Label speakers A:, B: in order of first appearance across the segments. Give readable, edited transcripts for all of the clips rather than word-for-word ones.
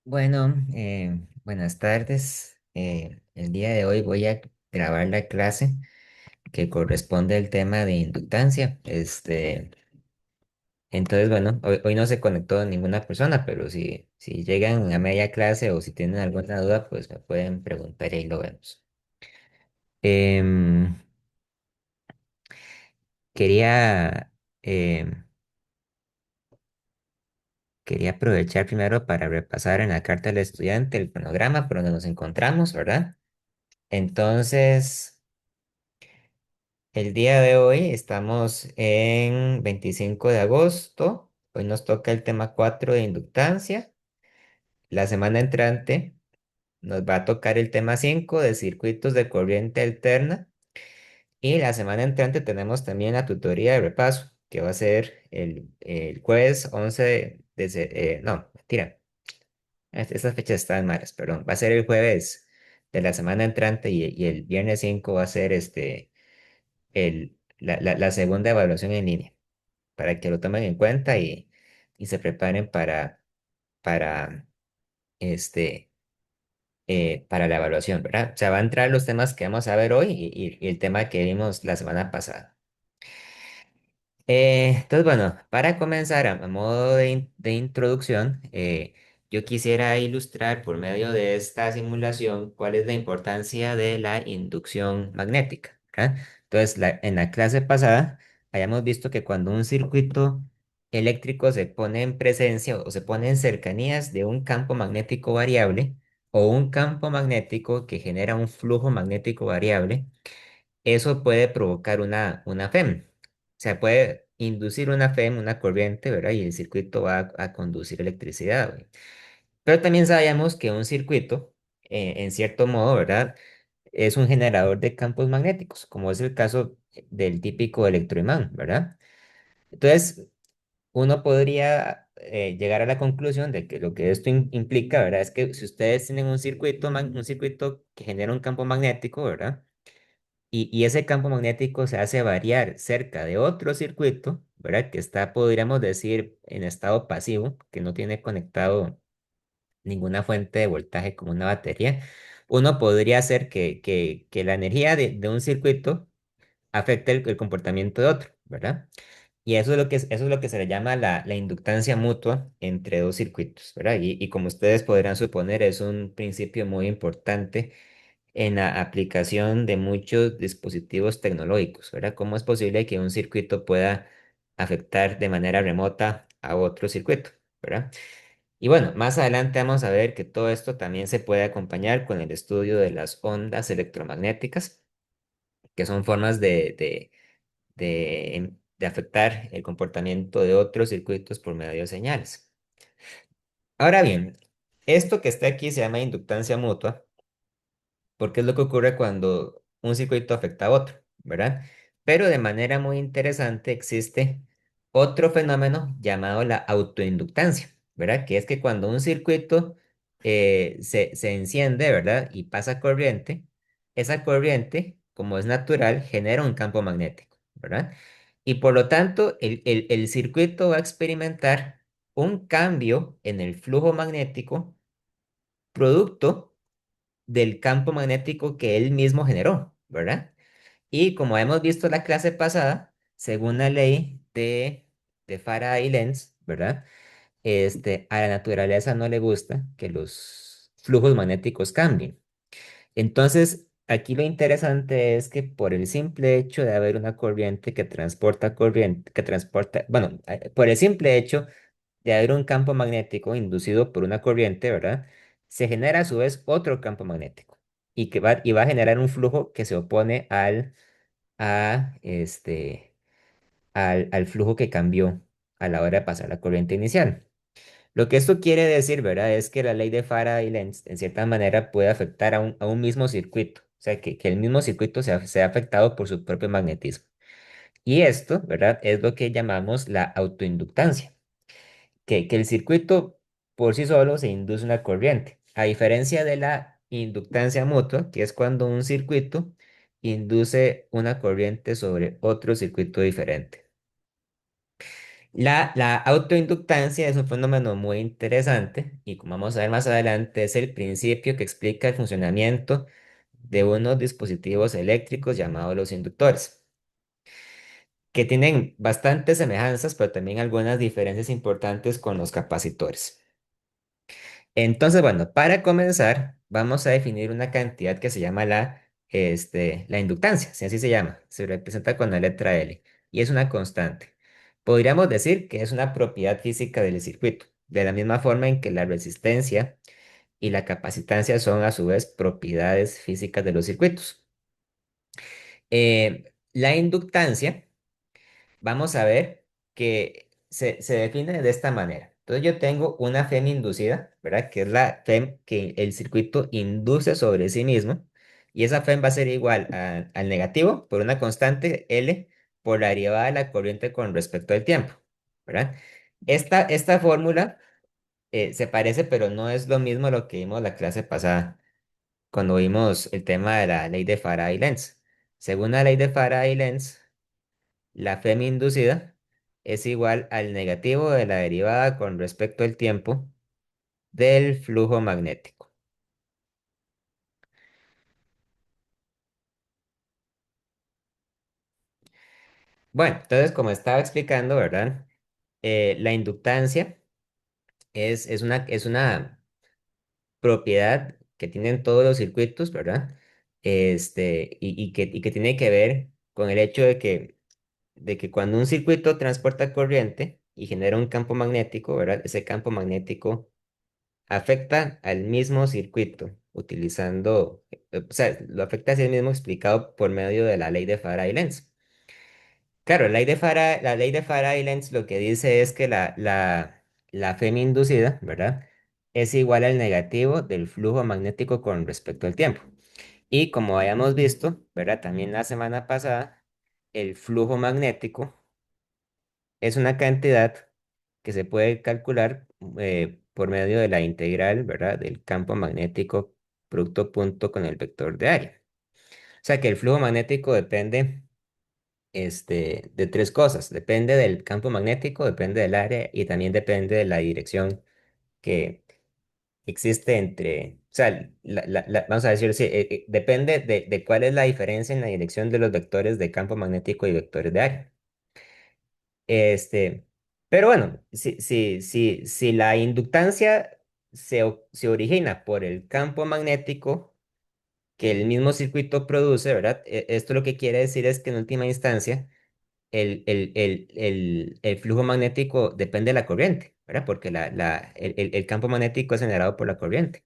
A: Bueno, buenas tardes. El día de hoy voy a grabar la clase que corresponde al tema de inductancia. Entonces, bueno, hoy no se conectó ninguna persona, pero si llegan a media clase o si tienen alguna duda, pues me pueden preguntar y ahí lo vemos. Em, quería, em, quería aprovechar primero para repasar en la carta del estudiante el cronograma por donde nos encontramos, ¿verdad? Entonces... El día de hoy estamos en 25 de agosto. Hoy nos toca el tema 4 de inductancia. La semana entrante nos va a tocar el tema 5 de circuitos de corriente alterna. Y la semana entrante tenemos también la tutoría de repaso, que va a ser el jueves 11 no, mentira. Estas fechas están malas, perdón. Va a ser el jueves de la semana entrante y el viernes 5 va a ser la segunda evaluación en línea, para que lo tomen en cuenta y se preparen para, este, para la evaluación, ¿verdad? O sea, va a entrar los temas que vamos a ver hoy y el tema que vimos la semana pasada. Entonces, bueno, para comenzar, a modo de introducción, yo quisiera ilustrar por medio de esta simulación cuál es la importancia de la inducción magnética, ¿verdad? Entonces, en la clase pasada, hayamos visto que cuando un circuito eléctrico se pone en presencia o se pone en cercanías de un campo magnético variable o un campo magnético que genera un flujo magnético variable, eso puede provocar una FEM. O sea, puede inducir una FEM, una corriente, ¿verdad? Y el circuito va a conducir electricidad, güey. Pero también sabíamos que un circuito, en cierto modo, ¿verdad? Es un generador de campos magnéticos, como es el caso del típico electroimán, ¿verdad? Entonces, uno podría llegar a la conclusión de que lo que esto implica, ¿verdad? Es que si ustedes tienen un circuito, un circuito que genera un campo magnético, ¿verdad? Y ese campo magnético se hace variar cerca de otro circuito, ¿verdad? Que está, podríamos decir, en estado pasivo, que no tiene conectado ninguna fuente de voltaje como una batería. Uno podría hacer que la energía de un circuito afecte el comportamiento de otro, ¿verdad? Y eso es lo que, eso es lo que se le llama la inductancia mutua entre dos circuitos, ¿verdad? Y como ustedes podrán suponer, es un principio muy importante en la aplicación de muchos dispositivos tecnológicos, ¿verdad? ¿Cómo es posible que un circuito pueda afectar de manera remota a otro circuito, ¿verdad? Y bueno, más adelante vamos a ver que todo esto también se puede acompañar con el estudio de las ondas electromagnéticas, que son formas de afectar el comportamiento de otros circuitos por medio de señales. Ahora bien, esto que está aquí se llama inductancia mutua porque es lo que ocurre cuando un circuito afecta a otro, ¿verdad? Pero de manera muy interesante existe otro fenómeno llamado la autoinductancia, ¿verdad? Que es que cuando un circuito se enciende, ¿verdad? Y pasa corriente, esa corriente, como es natural, genera un campo magnético, ¿verdad? Y por lo tanto, el circuito va a experimentar un cambio en el flujo magnético producto del campo magnético que él mismo generó, ¿verdad? Y como hemos visto en la clase pasada, según la ley de Faraday y Lenz, ¿verdad? A la naturaleza no le gusta que los flujos magnéticos cambien. Entonces, aquí lo interesante es que por el simple hecho de haber una corriente, que transporta, bueno, por el simple hecho de haber un campo magnético inducido por una corriente, ¿verdad? Se genera a su vez otro campo magnético y va a generar un flujo que se opone a, al flujo que cambió a la hora de pasar la corriente inicial. Lo que esto quiere decir, ¿verdad? Es que la ley de Faraday-Lenz, en cierta manera, puede afectar a un mismo circuito. O sea, que el mismo circuito sea afectado por su propio magnetismo. Y esto, ¿verdad? Es lo que llamamos la autoinductancia. Que el circuito por sí solo se induce una corriente. A diferencia de la inductancia mutua, que es cuando un circuito induce una corriente sobre otro circuito diferente. La autoinductancia es un fenómeno muy interesante y como vamos a ver más adelante es el principio que explica el funcionamiento de unos dispositivos eléctricos llamados los inductores, que tienen bastantes semejanzas, pero también algunas diferencias importantes con los capacitores. Entonces, bueno, para comenzar, vamos a definir una cantidad que se llama la inductancia, si así se llama, se representa con la letra L, y es una constante. Podríamos decir que es una propiedad física del circuito, de la misma forma en que la resistencia y la capacitancia son a su vez propiedades físicas de los circuitos. La inductancia vamos a ver que se define de esta manera. Entonces yo tengo una FEM inducida, ¿verdad? Que es la FEM que el circuito induce sobre sí mismo. Y esa FEM va a ser igual al negativo por una constante L por la derivada de la corriente con respecto al tiempo, ¿verdad? Esta fórmula se parece, pero no es lo mismo a lo que vimos la clase pasada, cuando vimos el tema de la ley de Faraday-Lenz. Según la ley de Faraday-Lenz, la FEM inducida es igual al negativo de la derivada con respecto al tiempo del flujo magnético. Bueno, entonces como estaba explicando, ¿verdad? La inductancia es una propiedad que tienen todos los circuitos, ¿verdad? Y que tiene que ver con el hecho de que cuando un circuito transporta corriente y genera un campo magnético, ¿verdad? Ese campo magnético afecta al mismo circuito, o sea, lo afecta a sí mismo explicado por medio de la ley de Faraday-Lenz. Claro, la ley de Faraday-Lenz lo que dice es que la FEM inducida, ¿verdad? Es igual al negativo del flujo magnético con respecto al tiempo. Y como habíamos visto, ¿verdad? También la semana pasada, el flujo magnético es una cantidad que se puede calcular por medio de la integral, ¿verdad? Del campo magnético producto punto con el vector de área. O sea que el flujo magnético depende de tres cosas. Depende del campo magnético, depende del área y también depende de la dirección que existe entre, o sea, vamos a decir, sí, depende de cuál es la diferencia en la dirección de los vectores de campo magnético y vectores de área. Este, pero bueno, si la inductancia se origina por el campo magnético que el mismo circuito produce, ¿verdad? Esto lo que quiere decir es que en última instancia el flujo magnético depende de la corriente, ¿verdad? Porque el campo magnético es generado por la corriente.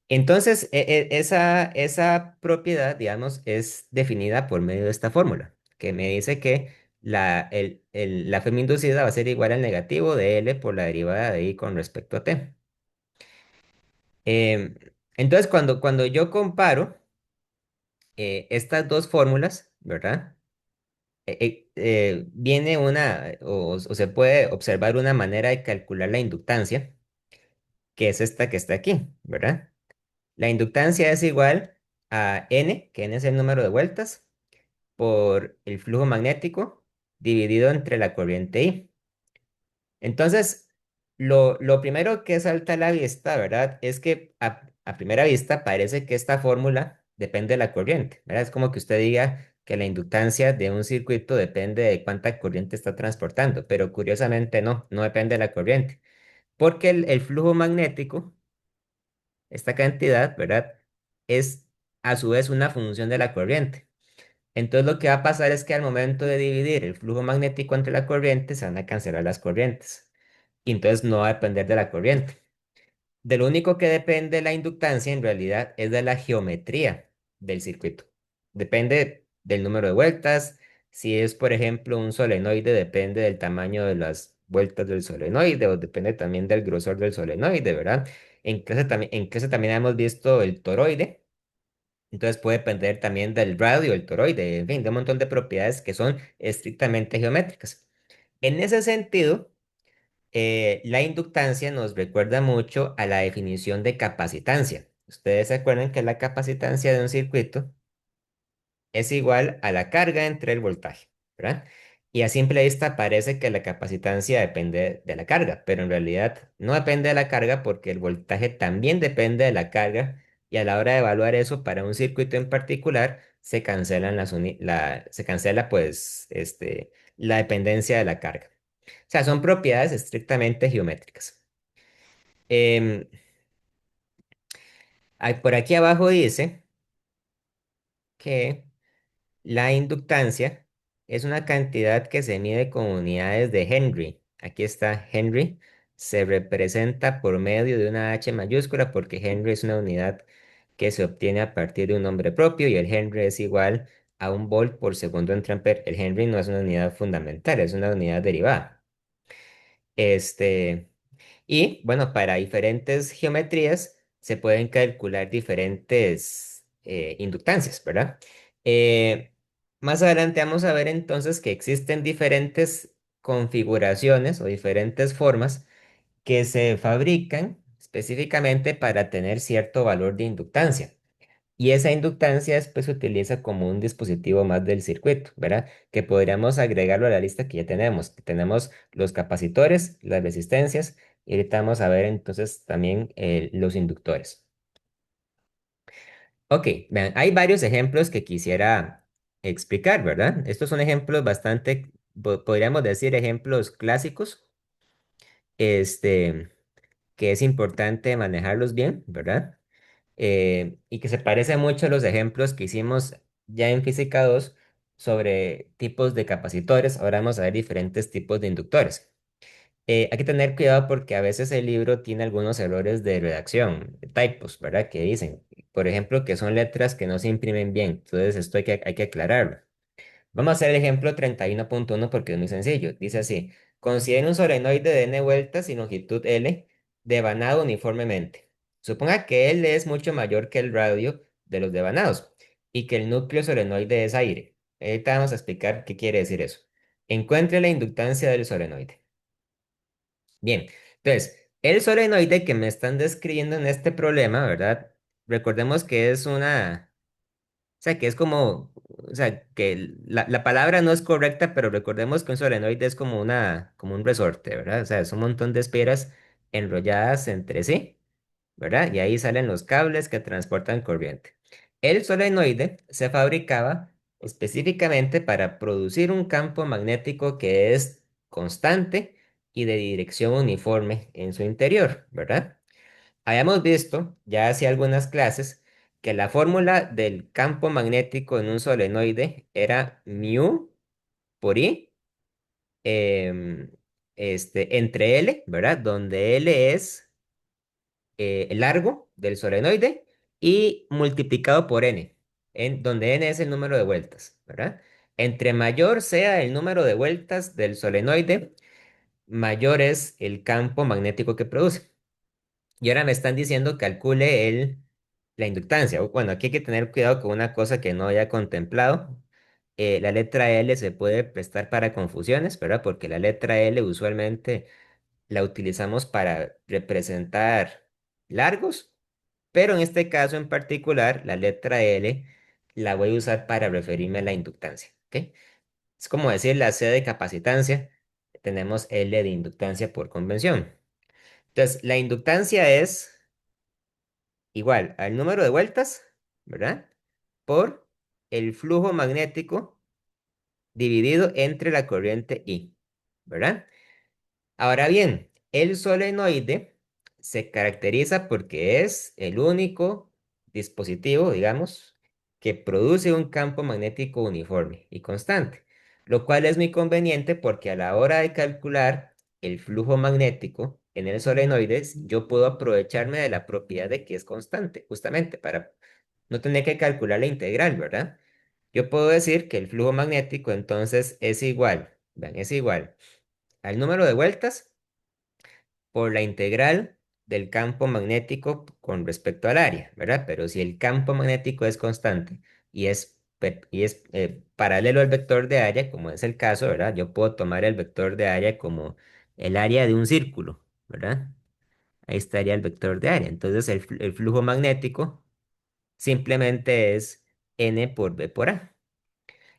A: Entonces, esa propiedad, digamos, es definida por medio de esta fórmula, que me dice que la FEM inducida va a ser igual al negativo de L por la derivada de I con respecto a T. Em, entonces, cuando yo comparo estas dos fórmulas, ¿verdad? Viene o se puede observar una manera de calcular la inductancia, que es esta que está aquí, ¿verdad? La inductancia es igual a N, que N es el número de vueltas, por el flujo magnético dividido entre la corriente I. Entonces, lo primero que salta a la vista, ¿verdad? Es que a primera vista parece que esta fórmula depende de la corriente, ¿verdad? Es como que usted diga que la inductancia de un circuito depende de cuánta corriente está transportando, pero curiosamente no depende de la corriente, porque el flujo magnético, esta cantidad, ¿verdad? Es a su vez una función de la corriente. Entonces lo que va a pasar es que al momento de dividir el flujo magnético entre la corriente, se van a cancelar las corrientes. Y entonces no va a depender de la corriente. De lo único que depende la inductancia en realidad es de la geometría del circuito. Depende del número de vueltas. Si es, por ejemplo, un solenoide, depende del tamaño de las vueltas del solenoide o depende también del grosor del solenoide, ¿verdad? En clase también hemos visto el toroide. Entonces puede depender también del radio, del toroide, en fin, de un montón de propiedades que son estrictamente geométricas. En ese sentido, la inductancia nos recuerda mucho a la definición de capacitancia. Ustedes se acuerdan que la capacitancia de un circuito es igual a la carga entre el voltaje, ¿verdad? Y a simple vista parece que la capacitancia depende de la carga, pero en realidad no depende de la carga porque el voltaje también depende de la carga y a la hora de evaluar eso para un circuito en particular se cancelan se cancela pues la dependencia de la carga. O sea, son propiedades estrictamente geométricas. Em, por aquí abajo dice que la inductancia es una cantidad que se mide con unidades de Henry. Aquí está Henry. Se representa por medio de una H mayúscula porque Henry es una unidad que se obtiene a partir de un nombre propio y el Henry es igual a un volt por segundo entre ampere. El Henry no es una unidad fundamental, es una unidad derivada. Este, y bueno, para diferentes geometrías se pueden calcular diferentes inductancias, ¿verdad? Más adelante vamos a ver entonces que existen diferentes configuraciones o diferentes formas que se fabrican específicamente para tener cierto valor de inductancia. Y esa inductancia después se utiliza como un dispositivo más del circuito, ¿verdad? Que podríamos agregarlo a la lista que ya tenemos. Que tenemos los capacitores, las resistencias, y ahorita vamos a ver entonces también los inductores. Ok, vean, hay varios ejemplos que quisiera explicar, ¿verdad? Estos son ejemplos bastante, podríamos decir, ejemplos clásicos, este, que es importante manejarlos bien, ¿verdad? Y que se parece mucho a los ejemplos que hicimos ya en Física 2 sobre tipos de capacitores. Ahora vamos a ver diferentes tipos de inductores. Hay que tener cuidado porque a veces el libro tiene algunos errores de redacción, typos, ¿verdad? Que dicen, por ejemplo, que son letras que no se imprimen bien. Entonces, esto hay que aclararlo. Vamos a hacer el ejemplo 31.1 porque es muy sencillo. Dice así, considere un solenoide de n vueltas y longitud L devanado uniformemente. Suponga que L es mucho mayor que el radio de los devanados y que el núcleo solenoide es aire. Ahorita vamos a explicar qué quiere decir eso. Encuentre la inductancia del solenoide. Bien, entonces, el solenoide que me están describiendo en este problema, ¿verdad? Recordemos que es una sea, que es como, o sea, que la palabra no es correcta, pero recordemos que un solenoide es como como un resorte, ¿verdad? O sea, es un montón de espiras enrolladas entre sí, ¿verdad? Y ahí salen los cables que transportan corriente. El solenoide se fabricaba específicamente para producir un campo magnético que es constante y de dirección uniforme en su interior, ¿verdad? Habíamos visto ya hace algunas clases que la fórmula del campo magnético en un solenoide era mu por I em, entre L, ¿verdad? Donde L es el largo del solenoide y multiplicado por N, donde N es el número de vueltas, ¿verdad? Entre mayor sea el número de vueltas del solenoide, mayor es el campo magnético que produce. Y ahora me están diciendo calcule la inductancia. Bueno, aquí hay que tener cuidado con una cosa que no había contemplado. La letra L se puede prestar para confusiones, ¿verdad? Porque la letra L usualmente la utilizamos para representar largos, pero en este caso en particular, la letra L la voy a usar para referirme a la inductancia, ¿ok? Es como decir la C de capacitancia, tenemos L de inductancia por convención. Entonces, la inductancia es igual al número de vueltas, ¿verdad? Por el flujo magnético dividido entre la corriente I, ¿verdad? Ahora bien, el solenoide se caracteriza porque es el único dispositivo, digamos, que produce un campo magnético uniforme y constante, lo cual es muy conveniente porque a la hora de calcular el flujo magnético en el solenoide, yo puedo aprovecharme de la propiedad de que es constante, justamente para no tener que calcular la integral, ¿verdad? Yo puedo decir que el flujo magnético entonces es igual, vean, es igual al número de vueltas por la integral del campo magnético con respecto al área, ¿verdad? Pero si el campo magnético es constante y es paralelo al vector de área, como es el caso, ¿verdad? Yo puedo tomar el vector de área como el área de un círculo, ¿verdad? Ahí estaría el vector de área. Entonces el flujo magnético simplemente es n por b por a.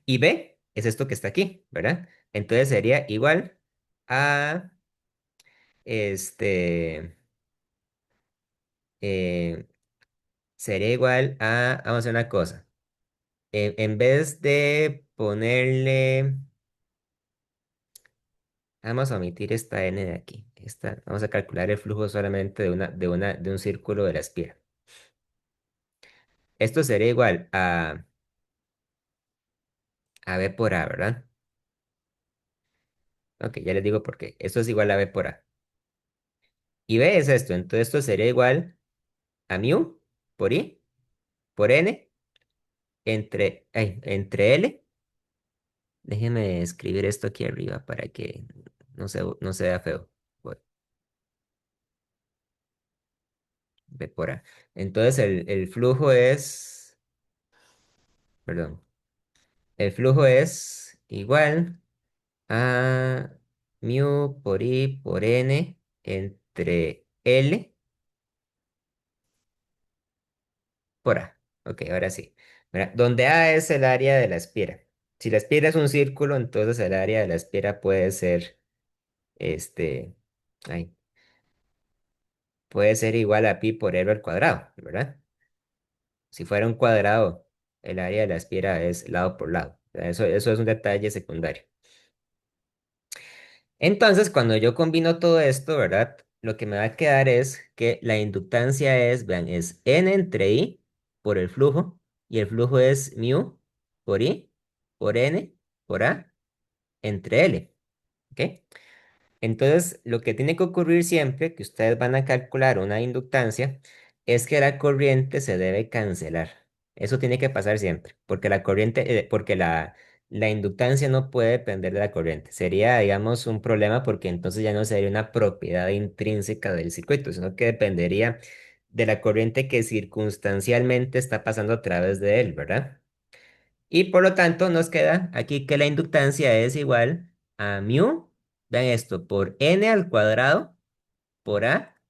A: Y b es esto que está aquí, ¿verdad? Entonces sería igual a, este, eh, sería igual a, vamos a hacer una cosa. En vez de ponerle, vamos a omitir esta n de aquí. Vamos a calcular el flujo solamente de un círculo de la espira. Esto sería igual a B por A, ¿verdad? Ok, ya les digo por qué. Esto es igual a B por A. Y B es esto. Entonces esto sería igual a mu por I por N entre L. Déjenme escribir esto aquí arriba para que no se vea feo. Bueno, B por A. Entonces el flujo es, perdón, el flujo es igual a mu por I por N entre L por A. Ok, ahora sí. Mira, donde A es el área de la espira. Si la espira es un círculo, entonces el área de la espira puede ser, este, ay, puede ser igual a pi por r al cuadrado, ¿verdad? Si fuera un cuadrado, el área de la espira es lado por lado. Eso es un detalle secundario. Entonces, cuando yo combino todo esto, ¿verdad? Lo que me va a quedar es que la inductancia es, vean, es n entre i por el flujo, y el flujo es mu por i por n por a entre l. ¿Ok? Entonces, lo que tiene que ocurrir siempre que ustedes van a calcular una inductancia es que la corriente se debe cancelar. Eso tiene que pasar siempre, porque la inductancia no puede depender de la corriente. Sería, digamos, un problema porque entonces ya no sería una propiedad intrínseca del circuito, sino que dependería de la corriente que circunstancialmente está pasando a través de él, ¿verdad? Y por lo tanto nos queda aquí que la inductancia es igual a mu, vean esto, por n al cuadrado por a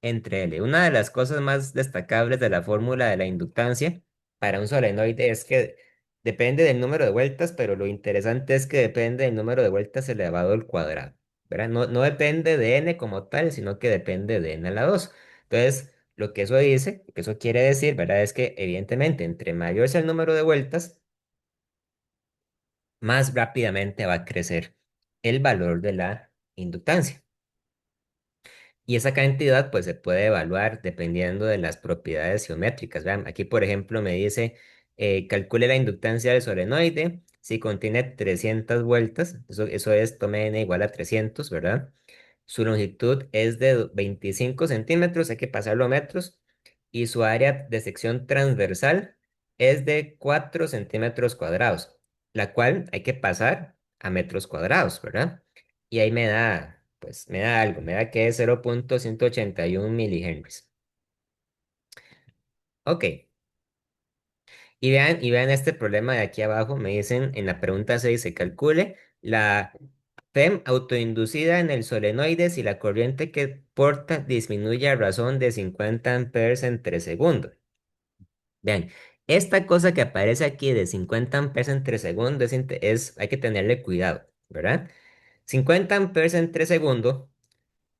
A: entre L. Una de las cosas más destacables de la fórmula de la inductancia para un solenoide es que depende del número de vueltas, pero lo interesante es que depende del número de vueltas elevado al cuadrado, ¿verdad? No depende de n como tal, sino que depende de n a la 2. Entonces, lo que eso dice, lo que eso quiere decir, ¿verdad? Es que evidentemente entre mayor sea el número de vueltas, más rápidamente va a crecer el valor de la inductancia. Y esa cantidad pues se puede evaluar dependiendo de las propiedades geométricas. Vean, aquí por ejemplo me dice, calcule la inductancia del solenoide si contiene 300 vueltas, eso es, tome n igual a 300, ¿verdad? Su longitud es de 25 centímetros, hay que pasarlo a metros, y su área de sección transversal es de 4 centímetros cuadrados, la cual hay que pasar a metros cuadrados, ¿verdad? Y ahí pues me da algo, me da que es 0,181 milihenries. Ok, y vean este problema de aquí abajo, me dicen en la pregunta 6 se calcule la FEM autoinducida en el solenoide si la corriente que porta disminuye a razón de 50 amperes entre segundo. Vean, esta cosa que aparece aquí de 50 amperes entre segundo hay que tenerle cuidado, ¿verdad? 50 amperes entre segundo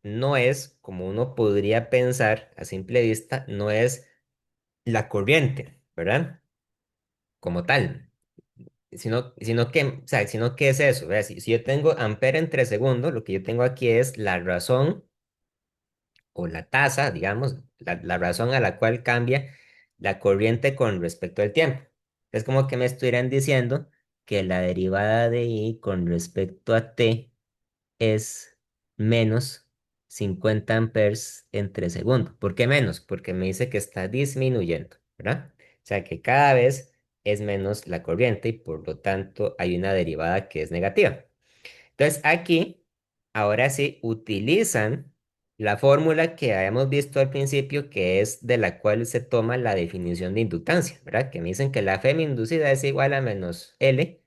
A: no es, como uno podría pensar a simple vista, no es la corriente, ¿verdad? Como tal, sino que es eso, ¿verdad? Si yo tengo ampere entre segundo, lo que yo tengo aquí es la razón o la tasa, digamos, la razón a la cual cambia la corriente con respecto al tiempo. Es como que me estuvieran diciendo que la derivada de I con respecto a t es menos 50 amperes entre segundo. ¿Por qué menos? Porque me dice que está disminuyendo, ¿verdad? O sea que cada vez es menos la corriente y por lo tanto hay una derivada que es negativa. Entonces aquí, ahora sí, utilizan la fórmula que habíamos visto al principio, que es de la cual se toma la definición de inductancia, ¿verdad? Que me dicen que la Fm inducida es igual a menos L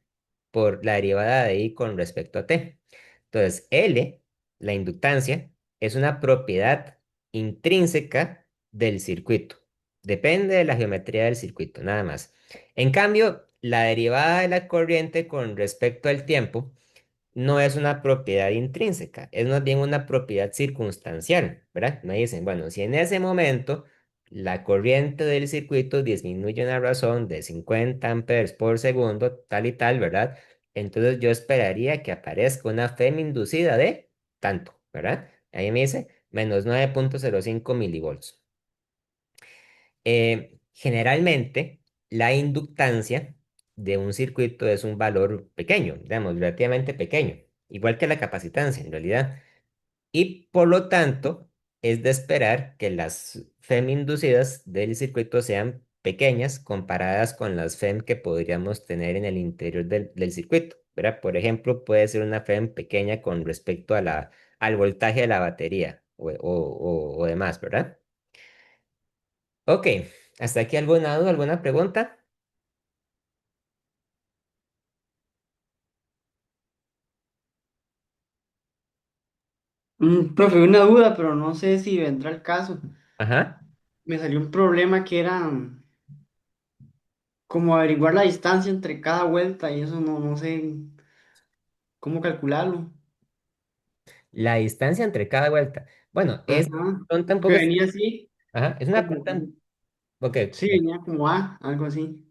A: por la derivada de I con respecto a T. Entonces, L, la inductancia, es una propiedad intrínseca del circuito. Depende de la geometría del circuito, nada más. En cambio, la derivada de la corriente con respecto al tiempo no es una propiedad intrínseca, es más bien una propiedad circunstancial, ¿verdad? Me dicen, bueno, si en ese momento la corriente del circuito disminuye una razón de 50 amperes por segundo, tal y tal, ¿verdad? Entonces yo esperaría que aparezca una FEM inducida de tanto, ¿verdad? Ahí me dice menos 9,05 milivolts. Generalmente, la inductancia de un circuito es un valor pequeño, digamos, relativamente pequeño, igual que la capacitancia en realidad. Y por lo tanto, es de esperar que las FEM inducidas del circuito sean pequeñas comparadas con las FEM que podríamos tener en el interior del circuito, ¿verdad? Por ejemplo, puede ser una FEM pequeña con respecto a al voltaje de la batería o demás, ¿verdad? Ok, ¿hasta aquí alguna duda, alguna pregunta?
B: Profe, una duda, pero no sé si vendrá el caso.
A: Ajá.
B: Me salió un problema que era como averiguar la distancia entre cada vuelta y eso no sé cómo calcularlo.
A: La distancia entre cada vuelta. Bueno, es
B: Ajá.
A: pregunta un
B: Que
A: poco
B: venía así,
A: ajá, es una
B: como,
A: pregunta. Ok,
B: sí, venía como A, algo así.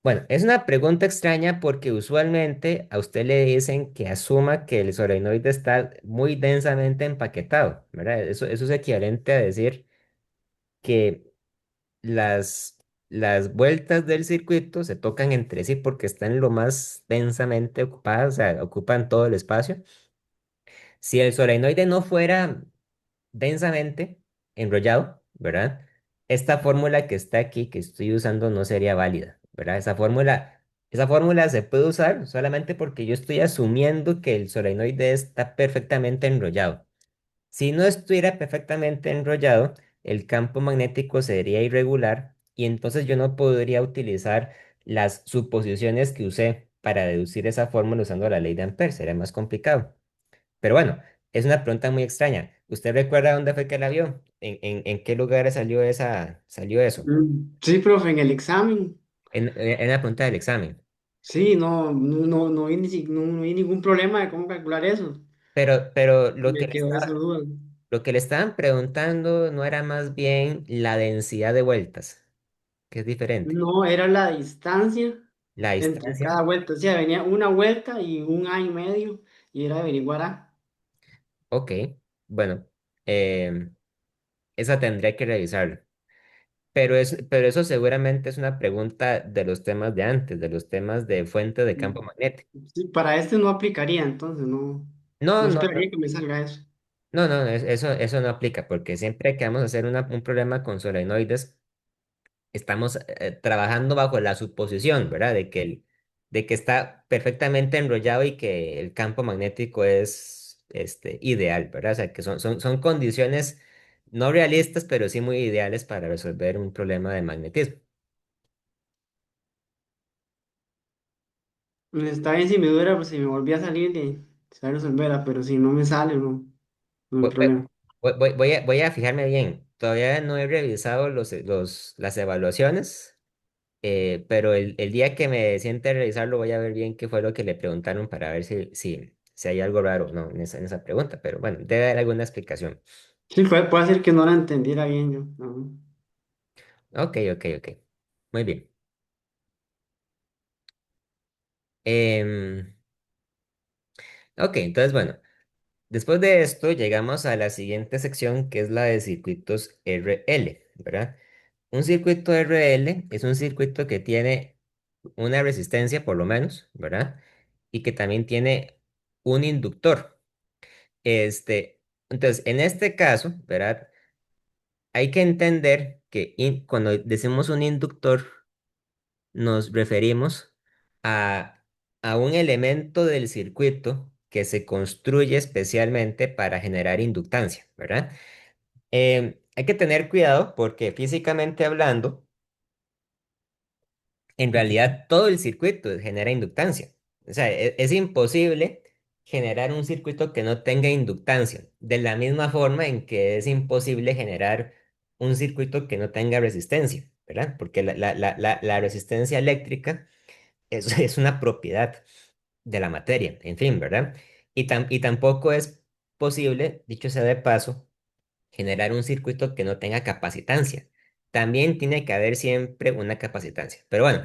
A: bueno, es una pregunta extraña porque usualmente a usted le dicen que asuma que el solenoide está muy densamente empaquetado, ¿verdad? Eso es equivalente a decir que las vueltas del circuito se tocan entre sí porque están lo más densamente ocupadas, o sea, ocupan todo el espacio. Si el solenoide no fuera densamente enrollado, ¿verdad? Esta fórmula que está aquí, que estoy usando, no sería válida, ¿verdad? Esa fórmula se puede usar solamente porque yo estoy asumiendo que el solenoide está perfectamente enrollado. Si no estuviera perfectamente enrollado, el campo magnético sería irregular y entonces yo no podría utilizar las suposiciones que usé para deducir esa fórmula usando la ley de Ampère, sería más complicado. Pero bueno, es una pregunta muy extraña. ¿Usted recuerda dónde fue que la vio? ¿En qué lugar salió eso?
B: Sí, profe, en el examen,
A: En la pregunta del examen.
B: sí, no vi, no vi ningún problema de cómo calcular eso.
A: Pero
B: Me quedó esa duda.
A: lo que le estaban preguntando no era más bien la densidad de vueltas, que es diferente.
B: No, era la distancia
A: La
B: entre
A: distancia.
B: cada vuelta. O sea, venía una vuelta y un A y medio y era averiguar A.
A: Ok, bueno, em, esa tendría que revisarlo. Pero eso seguramente es una pregunta de los temas de antes, de los temas de fuente de campo magnético.
B: Sí, para este no aplicaría, entonces
A: No,
B: no
A: no,
B: esperaría que me salga eso.
A: no, eso no aplica, porque siempre que vamos a hacer un problema con solenoides, estamos trabajando bajo la suposición, ¿verdad? De que está perfectamente enrollado y que el campo magnético es ideal, ¿verdad? O sea, que son condiciones no realistas, pero sí muy ideales para resolver un problema de magnetismo.
B: Está bien si me dura, pues si me volvía a salir de saber resolverla, pero si no me sale, no hay
A: Voy, voy-
B: problema.
A: voy a fijarme bien. Todavía no he revisado las evaluaciones. Pero el día que me siente a revisarlo voy a ver bien qué fue lo que le preguntaron para ver si hay algo raro o no en esa pregunta, pero bueno, debe haber alguna explicación.
B: Sí, puede ser que no la entendiera bien yo.
A: Ok. Muy bien. Em, ok, entonces bueno, después de esto llegamos a la siguiente sección que es la de circuitos RL, ¿verdad? Un circuito RL es un circuito que tiene una resistencia por lo menos, ¿verdad? Y que también tiene un inductor. Entonces, en este caso, ¿verdad? Hay que entender que cuando decimos un inductor, nos referimos a, a un elemento del circuito que se construye especialmente para generar inductancia, ¿verdad? Hay que tener cuidado porque físicamente hablando, en realidad todo el circuito genera inductancia. O sea, es imposible generar un circuito que no tenga inductancia, de la misma forma en que es imposible generar un circuito que no tenga resistencia, ¿verdad? Porque la resistencia eléctrica es, es una propiedad de la materia, en fin, ¿verdad? Y tampoco es posible, dicho sea de paso, generar un circuito que no tenga capacitancia. También tiene que haber siempre una capacitancia. Pero bueno,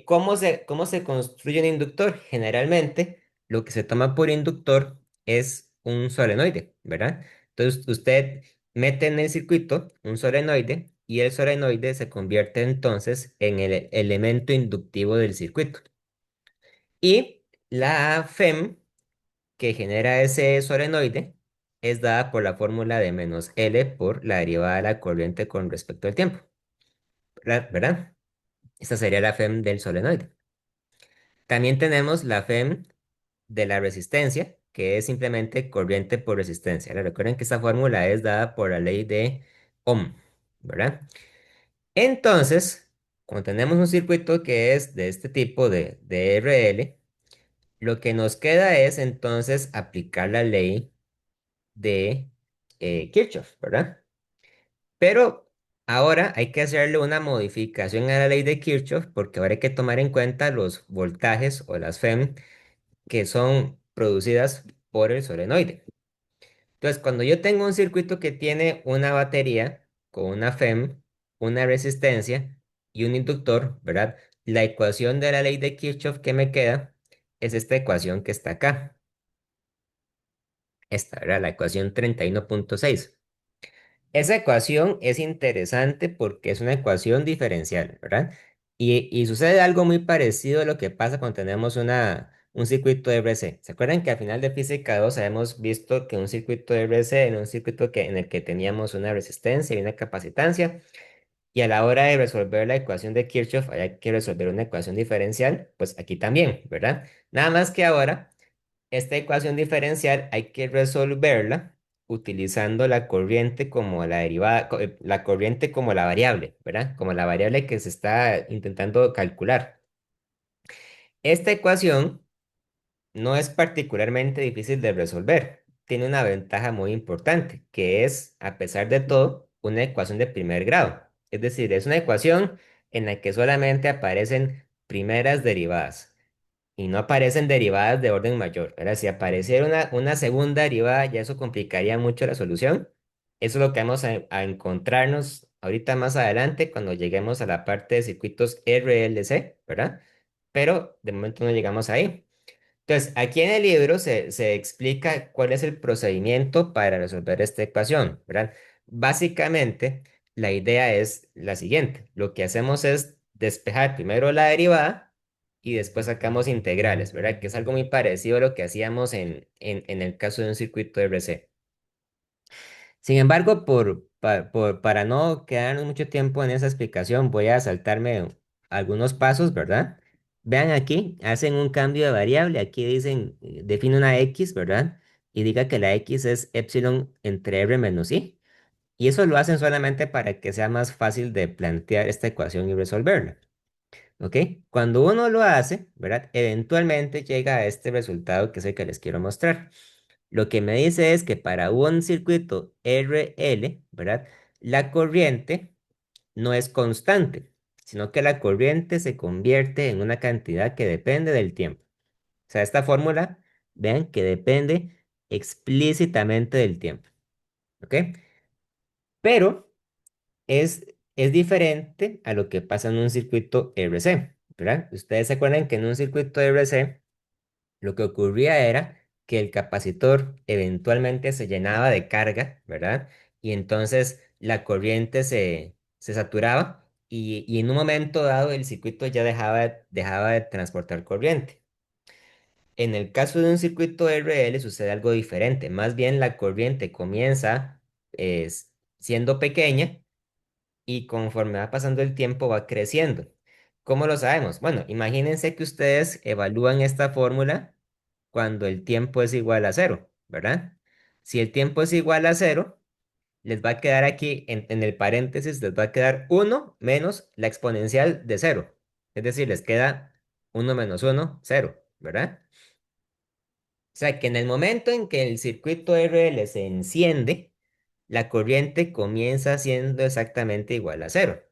A: cómo se construye un inductor? Generalmente, lo que se toma por inductor es un solenoide, ¿verdad? Entonces, usted mete en el circuito un solenoide y el solenoide se convierte entonces en el elemento inductivo del circuito. Y la FEM que genera ese solenoide es dada por la fórmula de menos L por la derivada de la corriente con respecto al tiempo, ¿verdad? Esta sería la FEM del solenoide. También tenemos la FEM de la resistencia, que es simplemente corriente por resistencia. Ahora, recuerden que esta fórmula es dada por la ley de Ohm, ¿verdad? Entonces, cuando tenemos un circuito que es de este tipo de RL, lo que nos queda es entonces aplicar la ley de Kirchhoff, ¿verdad? Pero ahora hay que hacerle una modificación a la ley de Kirchhoff porque ahora hay que tomar en cuenta los voltajes o las FEM que son producidas por el solenoide. Entonces, cuando yo tengo un circuito que tiene una batería con una FEM, una resistencia y un inductor, ¿verdad? La ecuación de la ley de Kirchhoff que me queda es esta ecuación que está acá. Esta, ¿verdad? La ecuación 31.6. Esa ecuación es interesante porque es una ecuación diferencial, ¿verdad? Y sucede algo muy parecido a lo que pasa cuando tenemos un circuito de RC. ¿Se acuerdan que al final de Física 2 habíamos visto que un circuito de RC era un circuito en el que teníamos una resistencia y una capacitancia? Y a la hora de resolver la ecuación de Kirchhoff, hay que resolver una ecuación diferencial, pues aquí también, ¿verdad? Nada más que ahora esta ecuación diferencial hay que resolverla utilizando la corriente como la derivada, la corriente como la variable, ¿verdad? Como la variable que se está intentando calcular. Esta ecuación no es particularmente difícil de resolver. Tiene una ventaja muy importante, que es, a pesar de todo, una ecuación de primer grado. Es decir, es una ecuación en la que solamente aparecen primeras derivadas y no aparecen derivadas de orden mayor, ¿verdad? Si apareciera una segunda derivada, ya eso complicaría mucho la solución. Eso es lo que vamos a encontrarnos ahorita más adelante cuando lleguemos a la parte de circuitos RLC, ¿verdad? Pero de momento no llegamos ahí. Entonces, aquí en el libro se explica cuál es el procedimiento para resolver esta ecuación, ¿verdad? Básicamente, la idea es la siguiente. Lo que hacemos es despejar primero la derivada y después sacamos integrales, ¿verdad? Que es algo muy parecido a lo que hacíamos en el caso de un circuito de RC. Sin embargo, para no quedarnos mucho tiempo en esa explicación, voy a saltarme algunos pasos, ¿verdad? Vean aquí, hacen un cambio de variable. Aquí dicen, define una x, ¿verdad? Y diga que la x es epsilon entre r menos i. Y eso lo hacen solamente para que sea más fácil de plantear esta ecuación y resolverla. ¿Ok? Cuando uno lo hace, ¿verdad? Eventualmente llega a este resultado que es el que les quiero mostrar. Lo que me dice es que para un circuito RL, ¿verdad? La corriente no es constante, sino que la corriente se convierte en una cantidad que depende del tiempo. O sea, esta fórmula, vean que depende explícitamente del tiempo. ¿Ok? Pero es diferente a lo que pasa en un circuito RC, ¿verdad? Ustedes se acuerdan que en un circuito RC lo que ocurría era que el capacitor eventualmente se llenaba de carga, ¿verdad? Y entonces la corriente se saturaba y en un momento dado el circuito ya dejaba de transportar corriente. En el caso de un circuito RL sucede algo diferente. Más bien la corriente comienza siendo pequeña y conforme va pasando el tiempo va creciendo. ¿Cómo lo sabemos? Bueno, imagínense que ustedes evalúan esta fórmula cuando el tiempo es igual a cero, ¿verdad? Si el tiempo es igual a cero, les va a quedar aquí en el paréntesis, les va a quedar uno menos la exponencial de cero. Es decir, les queda uno menos uno, cero, ¿verdad? O sea que en el momento en que el circuito RL se enciende, la corriente comienza siendo exactamente igual a cero.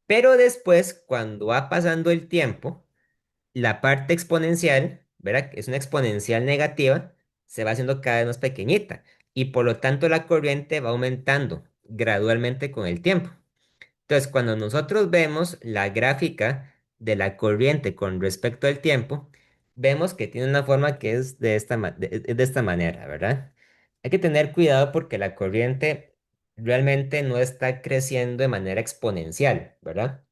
A: Pero después, cuando va pasando el tiempo, la parte exponencial ¿verdad? Es una exponencial negativa, se va haciendo cada vez más pequeñita y por lo tanto la corriente va aumentando gradualmente con el tiempo. Entonces, cuando nosotros vemos la gráfica de la corriente con respecto al tiempo, vemos que tiene una forma que es de esta manera, ¿verdad? Hay que tener cuidado porque la corriente realmente no está creciendo de manera exponencial, ¿verdad?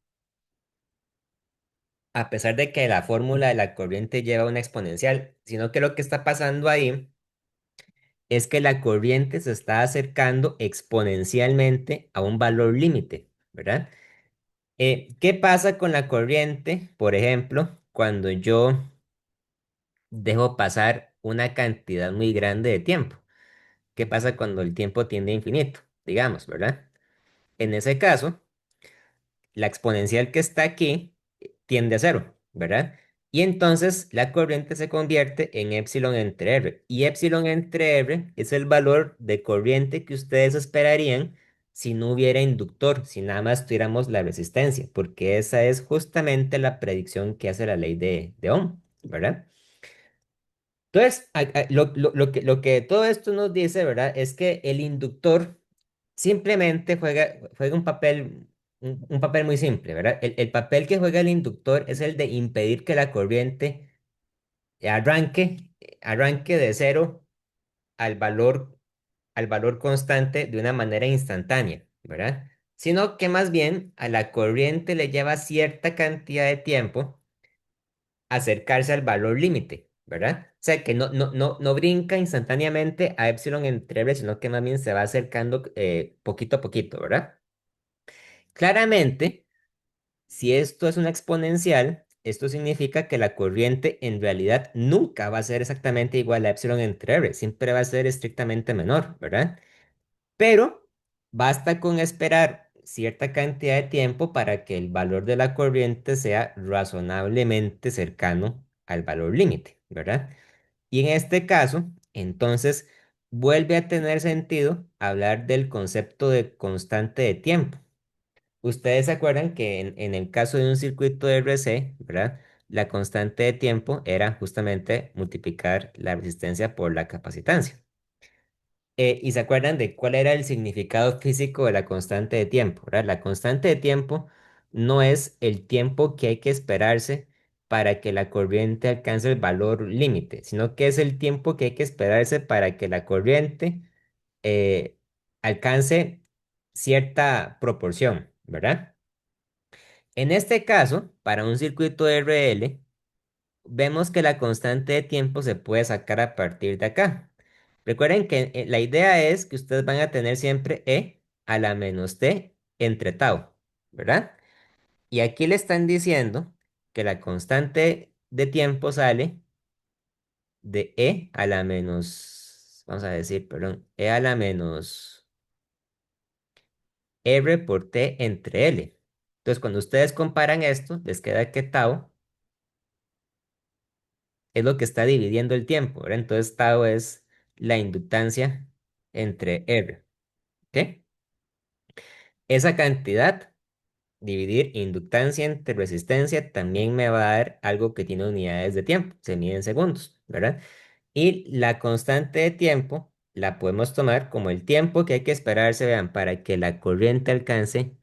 A: A pesar de que la fórmula de la corriente lleva una exponencial, sino que lo que está pasando ahí es que la corriente se está acercando exponencialmente a un valor límite, ¿verdad? ¿Qué pasa con la corriente, por ejemplo, cuando yo dejo pasar una cantidad muy grande de tiempo? ¿Qué pasa cuando el tiempo tiende a infinito? Digamos, ¿verdad? En ese caso, la exponencial que está aquí tiende a cero, ¿verdad? Y entonces la corriente se convierte en epsilon entre R. Y epsilon entre R es el valor de corriente que ustedes esperarían si no hubiera inductor, si nada más tuviéramos la resistencia, porque esa es justamente la predicción que hace la ley de Ohm, ¿verdad? Entonces, lo que todo esto nos dice, ¿verdad? Es que el inductor simplemente juega un papel muy simple, ¿verdad? El papel que juega el inductor es el de impedir que la corriente arranque de cero al valor, al valor constante de una manera instantánea, ¿verdad? Sino que más bien a la corriente le lleva cierta cantidad de tiempo acercarse al valor límite, ¿verdad? O sea, que no brinca instantáneamente a epsilon entre R, sino que más bien se va acercando poquito a poquito, ¿verdad? Claramente, si esto es una exponencial, esto significa que la corriente en realidad nunca va a ser exactamente igual a epsilon entre R, siempre va a ser estrictamente menor, ¿verdad? Pero basta con esperar cierta cantidad de tiempo para que el valor de la corriente sea razonablemente cercano al valor límite, ¿verdad? Y en este caso, entonces, vuelve a tener sentido hablar del concepto de constante de tiempo. Ustedes se acuerdan que en el caso de un circuito de RC, ¿verdad? La constante de tiempo era justamente multiplicar la resistencia por la capacitancia. ¿Y se acuerdan de cuál era el significado físico de la constante de tiempo? ¿Verdad? La constante de tiempo no es el tiempo que hay que esperarse para que la corriente alcance el valor límite, sino que es el tiempo que hay que esperarse para que la corriente eh, alcance cierta proporción, ¿verdad? En este caso, para un circuito RL, vemos que la constante de tiempo se puede sacar a partir de acá. Recuerden que la idea es que ustedes van a tener siempre E a la menos T entre tau, ¿verdad? Y aquí le están diciendo que la constante de tiempo sale de E a la menos, vamos a decir, perdón, E a la menos R por T entre L. Entonces, cuando ustedes comparan esto, les queda que tau es lo que está dividiendo el tiempo, ¿verdad? Entonces, tau es la inductancia entre R, ¿ok? Esa cantidad, dividir inductancia entre resistencia, también me va a dar algo que tiene unidades de tiempo, se mide en segundos, ¿verdad? Y la constante de tiempo la podemos tomar como el tiempo que hay que esperarse, vean, para que la corriente alcance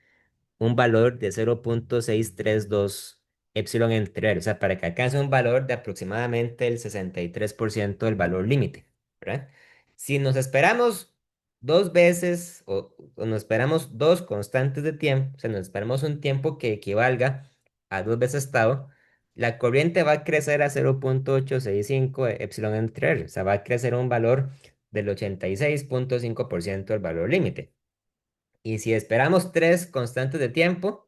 A: un valor de 0,632 epsilon entre R, o sea, para que alcance un valor de aproximadamente el 63% del valor límite, ¿verdad? Si nos esperamos dos veces o nos esperamos dos constantes de tiempo, o sea, nos esperamos un tiempo que equivalga a dos veces tau, la corriente va a crecer a 0,865 epsilon entre R, o sea, va a crecer un valor del 86,5% del valor límite. Y si esperamos tres constantes de tiempo,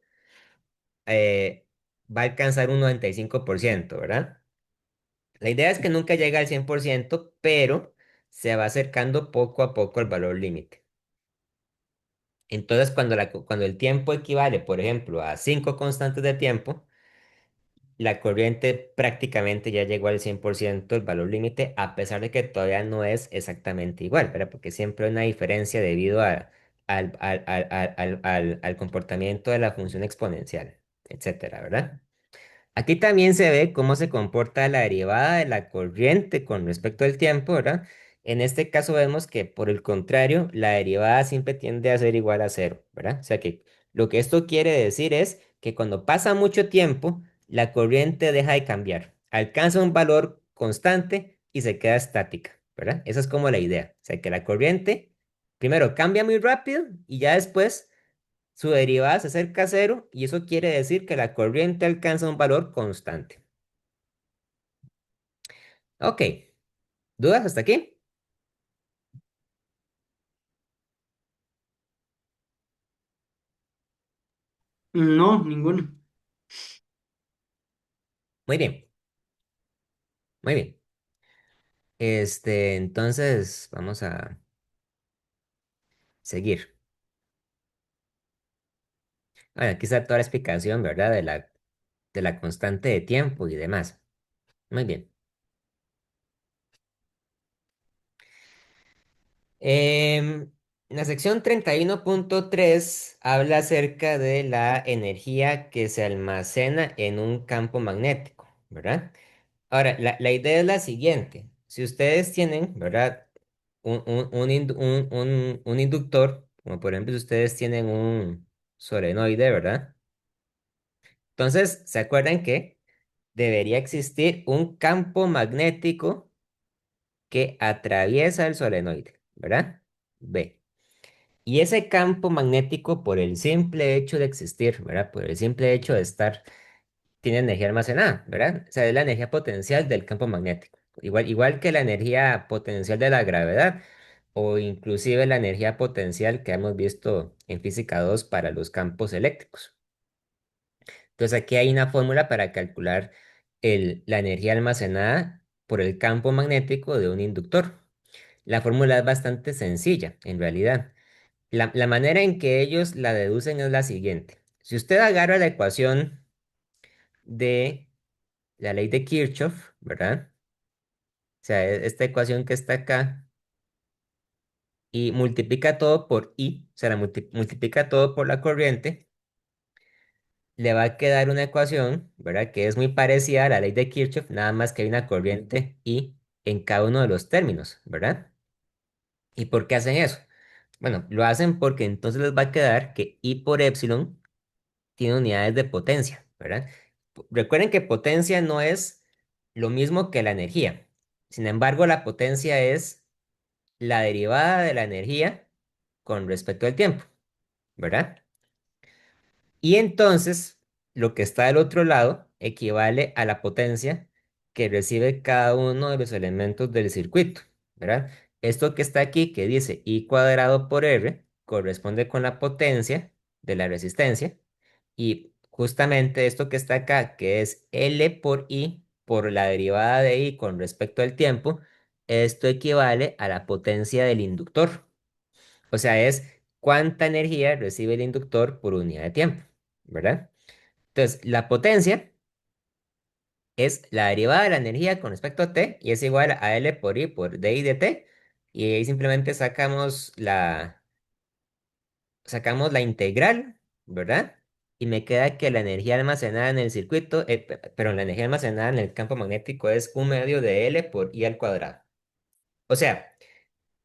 A: eh, va a alcanzar un 95%, ¿verdad? La idea es que nunca llegue al 100%, pero se va acercando poco a poco al valor límite. Entonces, cuando el tiempo equivale, por ejemplo, a 5 constantes de tiempo, la corriente prácticamente ya llegó al 100% el valor límite, a pesar de que todavía no es exactamente igual, ¿verdad? Porque siempre hay una diferencia debido al comportamiento de la función exponencial, etcétera, ¿verdad? Aquí también se ve cómo se comporta la derivada de la corriente con respecto al tiempo, ¿verdad? En este caso vemos que, por el contrario, la derivada siempre tiende a ser igual a cero, ¿verdad? O sea que lo que esto quiere decir es que cuando pasa mucho tiempo, la corriente deja de cambiar, alcanza un valor constante y se queda estática, ¿verdad? Esa es como la idea. O sea que la corriente primero cambia muy rápido y ya después su derivada se acerca a cero y eso quiere decir que la corriente alcanza un valor constante. Ok, ¿dudas hasta aquí?
B: No, ninguno.
A: Muy bien, muy bien. Entonces vamos a seguir. Bueno, aquí está toda la explicación, ¿verdad? De la constante de tiempo y demás. Muy bien. La sección 31.3 habla acerca de la energía que se almacena en un campo magnético, ¿verdad? Ahora, la idea es la siguiente. Si ustedes tienen, ¿verdad? Un inductor, como por ejemplo si ustedes tienen un solenoide, ¿verdad? Entonces, ¿se acuerdan que debería existir un campo magnético que atraviesa el solenoide, ¿verdad? B. Y ese campo magnético, por el simple hecho de existir, ¿verdad? Por el simple hecho de estar, tiene energía almacenada, ¿verdad? O sea, es la energía potencial del campo magnético. Igual que la energía potencial de la gravedad o inclusive la energía potencial que hemos visto en física 2 para los campos eléctricos. Entonces aquí hay una fórmula para calcular la energía almacenada por el campo magnético de un inductor. La fórmula es bastante sencilla, en realidad. La manera en que ellos la deducen es la siguiente. Si usted agarra la ecuación de la ley de Kirchhoff, ¿verdad? O sea, esta ecuación que está acá, y multiplica todo por I, o sea, multiplica todo por la corriente, le va a quedar una ecuación, ¿verdad? Que es muy parecida a la ley de Kirchhoff, nada más que hay una corriente I en cada uno de los términos, ¿verdad? ¿Y por qué hacen eso? Bueno, lo hacen porque entonces les va a quedar que I por epsilon tiene unidades de potencia, ¿verdad? Recuerden que potencia no es lo mismo que la energía. Sin embargo, la potencia es la derivada de la energía con respecto al tiempo, ¿verdad? Y entonces, lo que está del otro lado equivale a la potencia que recibe cada uno de los elementos del circuito, ¿verdad? Esto que está aquí, que dice I cuadrado por R, corresponde con la potencia de la resistencia. Y justamente esto que está acá, que es L por I, por la derivada de I con respecto al tiempo, esto equivale a la potencia del inductor. O sea, es cuánta energía recibe el inductor por unidad de tiempo, ¿verdad? Entonces, la potencia es la derivada de la energía con respecto a t y es igual a L por I por dI de t. Y ahí simplemente sacamos la integral, ¿verdad? Y me queda que la energía almacenada en el circuito, pero la energía almacenada en el campo magnético es un medio de L por I al cuadrado. O sea,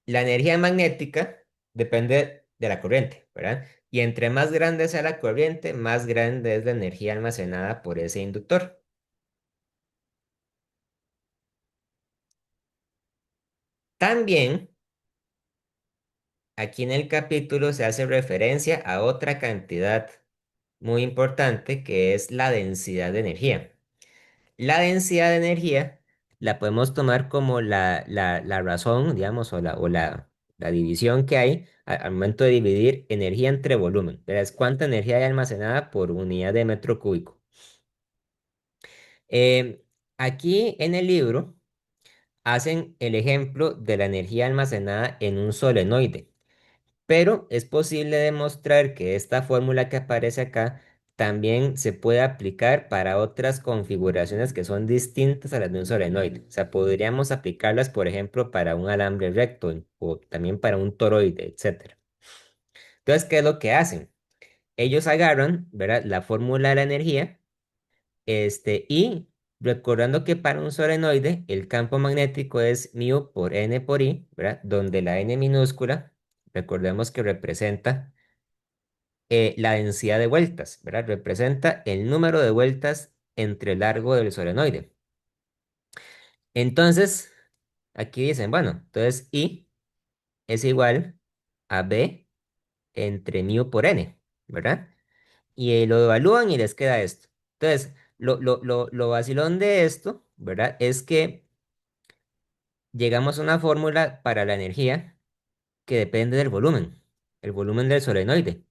A: la energía magnética depende de la corriente, ¿verdad? Y entre más grande sea la corriente, más grande es la energía almacenada por ese inductor. También, aquí en el capítulo se hace referencia a otra cantidad muy importante que es la densidad de energía. La densidad de energía la podemos tomar como la razón, digamos, o la división que hay al momento de dividir energía entre volumen. Verás cuánta energía hay almacenada por unidad de metro cúbico. Eh, Aquí en el libro hacen el ejemplo de la energía almacenada en un solenoide. Pero es posible demostrar que esta fórmula que aparece acá también se puede aplicar para otras configuraciones que son distintas a las de un solenoide. O sea, podríamos aplicarlas, por ejemplo, para un alambre recto o también para un toroide, etcétera. Entonces, ¿qué es lo que hacen? Ellos agarran, ¿verdad? La fórmula de la energía Y recordando que para un solenoide el campo magnético es mu por n por i, ¿verdad? Donde la n minúscula, recordemos que representa la densidad de vueltas, ¿verdad? Representa el número de vueltas entre el largo del solenoide. Entonces, aquí dicen, bueno, entonces I es igual a B entre mu por n, ¿verdad? Y lo evalúan y les queda esto. Entonces, lo vacilón de esto, ¿verdad? Es que llegamos a una fórmula para la energía que depende del volumen, el volumen del solenoide.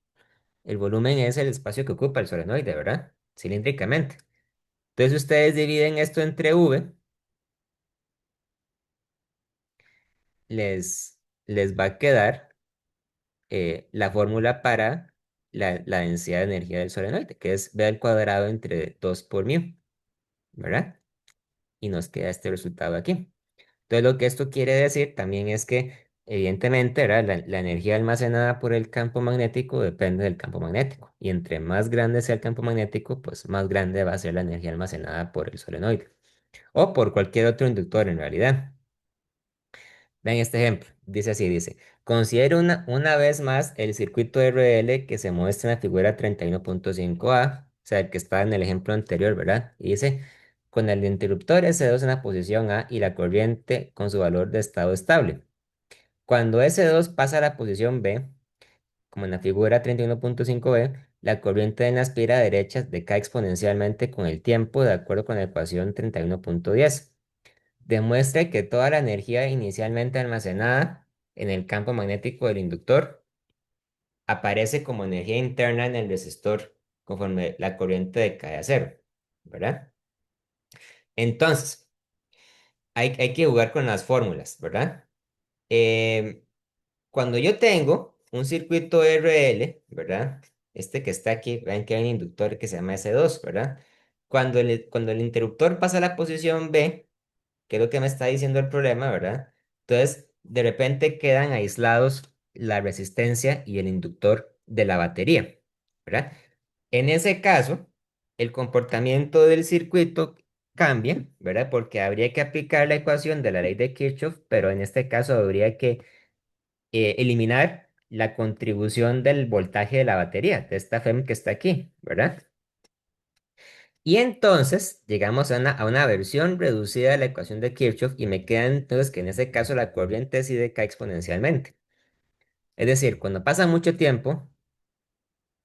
A: El volumen es el espacio que ocupa el solenoide, ¿verdad? Cilíndricamente. Entonces ustedes dividen esto entre V, les va a quedar la fórmula para la densidad de energía del solenoide, que es V al cuadrado entre 2 por mu, ¿verdad? Y nos queda este resultado aquí. Entonces lo que esto quiere decir también es que, evidentemente, ¿verdad? La energía almacenada por el campo magnético depende del campo magnético. Y entre más grande sea el campo magnético, pues más grande va a ser la energía almacenada por el solenoide. O por cualquier otro inductor en realidad. Vean este ejemplo. Dice así, dice. Considere una vez más el circuito RL que se muestra en la figura 31.5a, o sea, el que está en el ejemplo anterior, ¿verdad? Y dice, con el interruptor S2 en la posición A y la corriente con su valor de estado estable. Cuando S2 pasa a la posición B, como en la figura 31.5b, la corriente en la espiral derecha decae exponencialmente con el tiempo de acuerdo con la ecuación 31.10. Demuestre que toda la energía inicialmente almacenada en el campo magnético del inductor aparece como energía interna en el resistor conforme la corriente decae a cero, ¿verdad? Entonces, hay que jugar con las fórmulas, ¿verdad? Em, Cuando yo tengo un circuito RL, ¿verdad? Este que está aquí, ven que hay un inductor que se llama S2, ¿verdad? Cuando el interruptor pasa a la posición B, que es lo que me está diciendo el problema, ¿verdad? Entonces, de repente quedan aislados la resistencia y el inductor de la batería, ¿verdad? En ese caso, el comportamiento del circuito cambia, ¿verdad? Porque habría que aplicar la ecuación de la ley de Kirchhoff, pero en este caso habría que eliminar la contribución del voltaje de la batería, de esta FEM que está aquí, ¿verdad? Y entonces llegamos a una versión reducida de la ecuación de Kirchhoff y me queda entonces que en ese caso la corriente sí decae exponencialmente. Es decir, cuando pasa mucho tiempo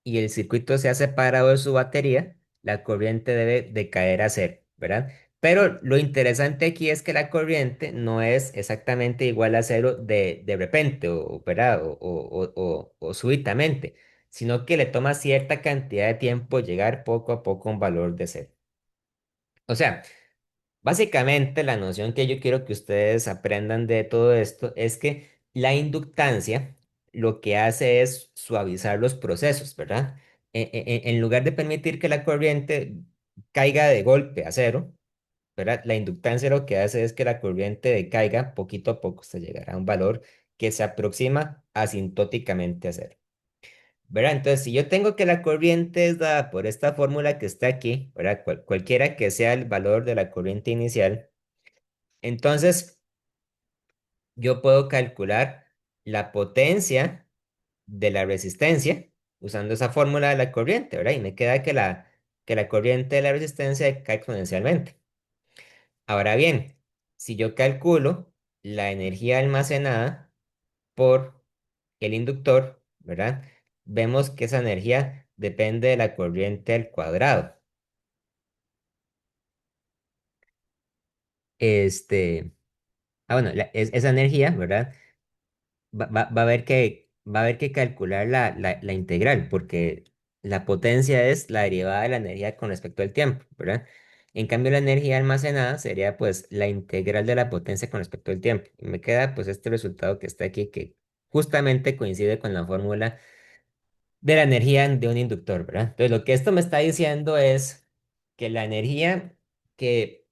A: y el circuito se ha separado de su batería, la corriente debe decaer a cero, ¿verdad? Pero lo interesante aquí es que la corriente no es exactamente igual a cero de repente, ¿verdad? O súbitamente, sino que le toma cierta cantidad de tiempo llegar poco a poco a un valor de cero. O sea, básicamente, la noción que yo quiero que ustedes aprendan de todo esto es que la inductancia lo que hace es suavizar los procesos, ¿verdad? En lugar de permitir que la corriente caiga de golpe a cero, ¿verdad? La inductancia lo que hace es que la corriente decaiga poquito a poco hasta llegar a un valor que se aproxima asintóticamente a cero, ¿verdad? Entonces, si yo tengo que la corriente es dada por esta fórmula que está aquí, ¿verdad? Cualquiera que sea el valor de la corriente inicial, entonces, yo puedo calcular la potencia de la resistencia usando esa fórmula de la corriente, ¿verdad? Y me queda que la corriente de la resistencia cae exponencialmente. Ahora bien, si yo calculo la energía almacenada por el inductor, ¿verdad? Vemos que esa energía depende de la corriente al cuadrado. Este, bueno, esa energía, ¿verdad? Va a haber que calcular la integral, porque la potencia es la derivada de la energía con respecto al tiempo, ¿verdad? En cambio, la energía almacenada sería pues la integral de la potencia con respecto al tiempo. Y me queda pues este resultado que está aquí, que justamente coincide con la fórmula de la energía de un inductor, ¿verdad? Entonces, lo que esto me está diciendo es que la energía que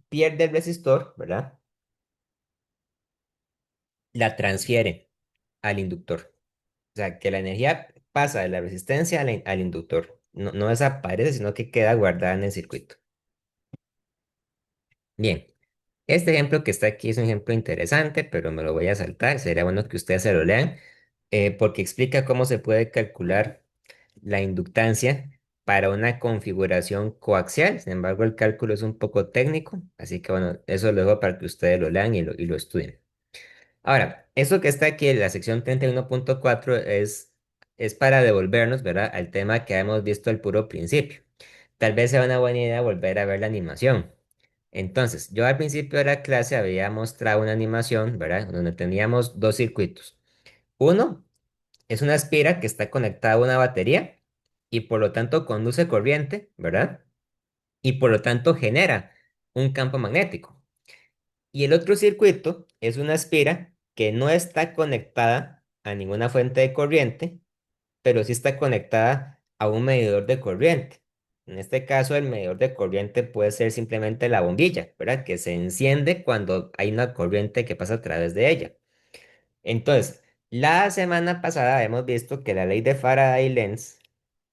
A: pierde el resistor, ¿verdad? La transfiere al inductor. O sea, que la energía pasa de la resistencia al inductor. no desaparece, sino que queda guardada en el circuito. Bien, este ejemplo que está aquí es un ejemplo interesante, pero me lo voy a saltar. Sería bueno que ustedes se lo lean, porque explica cómo se puede calcular la inductancia para una configuración coaxial. Sin embargo, el cálculo es un poco técnico, así que bueno, eso lo dejo para que ustedes lo lean y lo estudien. Ahora, eso que está aquí en la sección 31.4 es para devolvernos, ¿verdad?, al tema que hemos visto al puro principio. Tal vez sea una buena idea volver a ver la animación. Entonces, yo al principio de la clase había mostrado una animación, ¿verdad?, donde teníamos dos circuitos. Uno es una aspira que está conectada a una batería y por lo tanto conduce corriente, ¿verdad? Y por lo tanto genera un campo magnético. Y el otro circuito es una aspira que no está conectada a ninguna fuente de corriente, pero sí está conectada a un medidor de corriente. En este caso, el medidor de corriente puede ser simplemente la bombilla, ¿verdad? Que se enciende cuando hay una corriente que pasa a través de ella. Entonces, la semana pasada hemos visto que la ley de Faraday-Lenz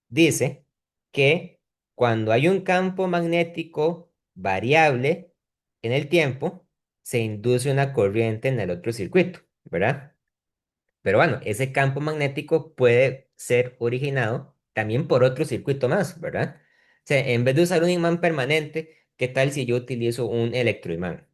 A: dice que cuando hay un campo magnético variable en el tiempo, se induce una corriente en el otro circuito, ¿verdad? Pero bueno, ese campo magnético puede ser originado también por otro circuito más, ¿verdad? O sea, en vez de usar un imán permanente, ¿qué tal si yo utilizo un electroimán?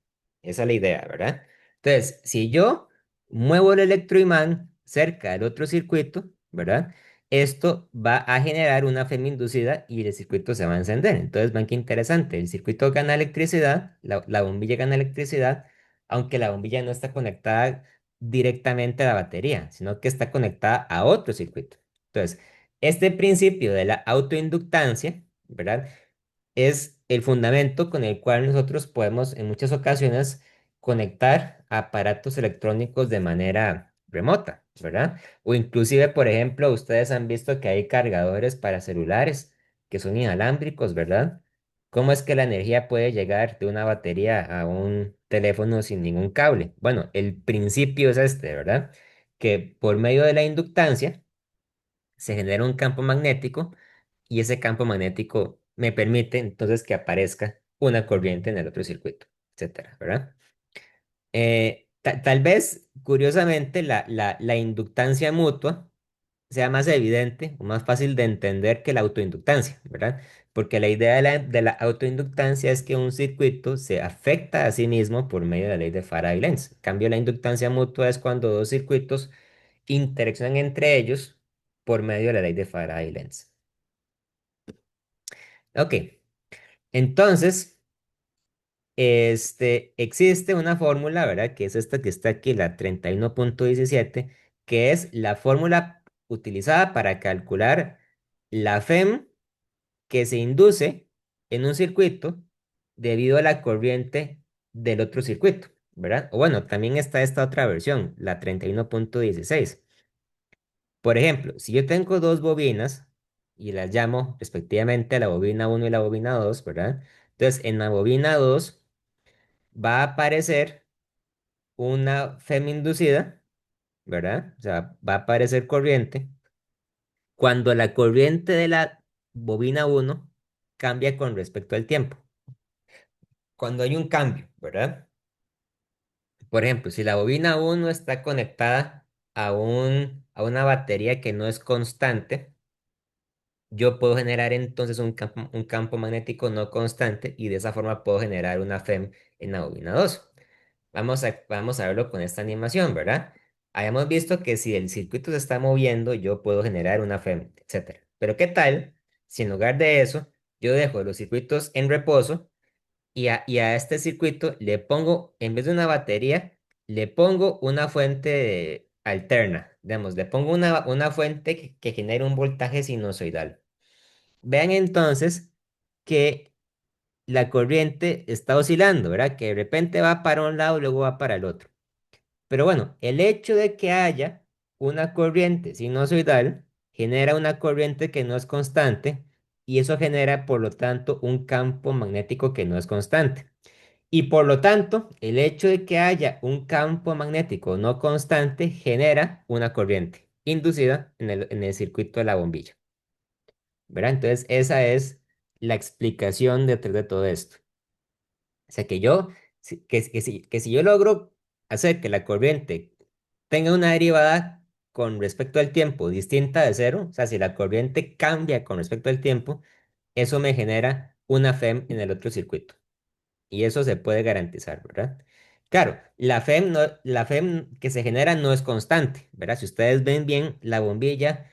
A: Esa es la idea, ¿verdad? Entonces, si yo muevo el electroimán cerca del otro circuito, ¿verdad? Esto va a generar una inducida y el circuito se va a encender. Entonces, ven qué interesante. El circuito gana electricidad, la bombilla gana electricidad, aunque la bombilla no está conectada directamente a la batería, sino que está conectada a otro circuito. Entonces, este principio de la autoinductancia, ¿verdad? Es el fundamento con el cual nosotros podemos en muchas ocasiones conectar aparatos electrónicos de manera remota, ¿verdad? O inclusive, por ejemplo, ustedes han visto que hay cargadores para celulares que son inalámbricos, ¿verdad? ¿Cómo es que la energía puede llegar de una batería a un teléfono sin ningún cable? Bueno, el principio es este, ¿verdad? Que por medio de la inductancia se genera un campo magnético y ese campo magnético me permite entonces que aparezca una corriente en el otro circuito, etcétera, ¿verdad? Tal vez, curiosamente, la inductancia mutua sea más evidente o más fácil de entender que la autoinductancia, ¿verdad? Porque la idea de la autoinductancia es que un circuito se afecta a sí mismo por medio de la ley de Faraday-Lenz. En cambio, la inductancia mutua es cuando dos circuitos interaccionan entre ellos por medio de la ley de Faraday-Lenz. Ok, entonces, existe una fórmula, ¿verdad? Que es esta que está aquí, la 31.17, que es la fórmula utilizada para calcular la FEM que se induce en un circuito debido a la corriente del otro circuito, ¿verdad? O bueno, también está esta otra versión, la 31.16. Por ejemplo, si yo tengo dos bobinas y las llamo respectivamente la bobina uno y la bobina 2, ¿verdad? Entonces, en la bobina 2 va a aparecer una FEM inducida, ¿verdad? O sea, va a aparecer corriente cuando la corriente de la bobina uno cambia con respecto al tiempo. Cuando hay un cambio, ¿verdad? Por ejemplo, si la bobina uno está conectada a una batería que no es constante, yo puedo generar entonces un campo magnético no constante y de esa forma puedo generar una FEM en la bobina 2. Vamos a verlo con esta animación, ¿verdad? Habíamos visto que si el circuito se está moviendo, yo puedo generar una FEM, etcétera. Pero ¿qué tal si en lugar de eso, yo dejo los circuitos en reposo y a este circuito le pongo, en vez de una batería, le pongo una fuente alterna? Digamos, le pongo una fuente que genere un voltaje sinusoidal. Vean entonces que la corriente está oscilando, ¿verdad? Que de repente va para un lado y luego va para el otro. Pero bueno, el hecho de que haya una corriente sinusoidal genera una corriente que no es constante y eso genera, por lo tanto, un campo magnético que no es constante. Y por lo tanto, el hecho de que haya un campo magnético no constante genera una corriente inducida en el circuito de la bombilla. ¿verdad? Entonces, esa es la explicación detrás de todo esto. O sea, que yo, que si yo logro hacer que la corriente tenga una derivada con respecto al tiempo distinta de cero, o sea, si la corriente cambia con respecto al tiempo, eso me genera una FEM en el otro circuito. Y eso se puede garantizar, ¿verdad? Claro, la FEM que se genera no es constante, ¿verdad? Si ustedes ven bien, la bombilla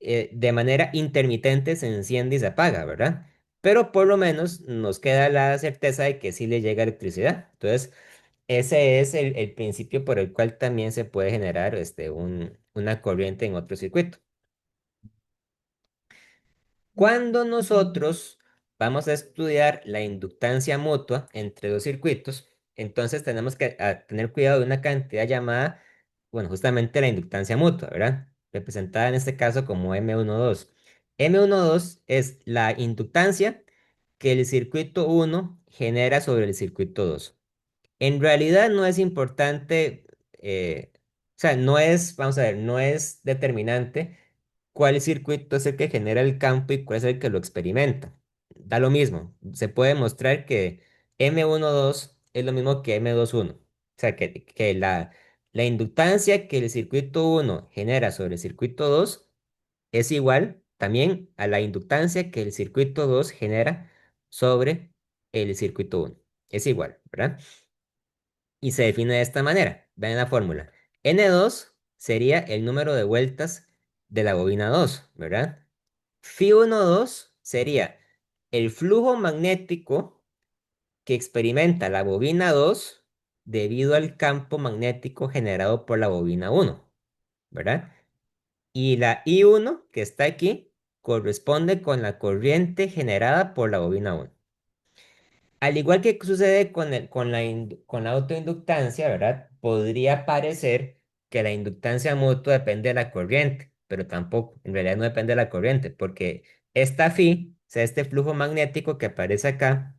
A: de manera intermitente se enciende y se apaga, ¿verdad? Pero por lo menos nos queda la certeza de que sí le llega electricidad. Entonces, ese es el principio por el cual también se puede generar una corriente en otro circuito. Cuando nosotros vamos a estudiar la inductancia mutua entre dos circuitos, entonces tenemos que tener cuidado de una cantidad llamada, bueno, justamente la inductancia mutua, ¿verdad? Representada en este caso como M12. M12 es la inductancia que el circuito 1 genera sobre el circuito 2. En realidad no es importante, o sea, no es, vamos a ver, no es determinante cuál circuito es el que genera el campo y cuál es el que lo experimenta. Da lo mismo. Se puede mostrar que M12 es lo mismo que M21. O sea, que la inductancia que el circuito 1 genera sobre el circuito 2 es igual también a la inductancia que el circuito 2 genera sobre el circuito 1. Es igual, ¿verdad? Y se define de esta manera. Vean la fórmula. N2 sería el número de vueltas de la bobina 2, ¿verdad? Φ12 sería el flujo magnético que experimenta la bobina 2 debido al campo magnético generado por la bobina 1, ¿verdad? Y la I1 que está aquí corresponde con la corriente generada por la bobina 1. Al igual que sucede con la autoinductancia, ¿verdad? Podría parecer que la inductancia mutua depende de la corriente, pero tampoco, en realidad no depende de la corriente, porque esta phi, o sea, este flujo magnético que aparece acá,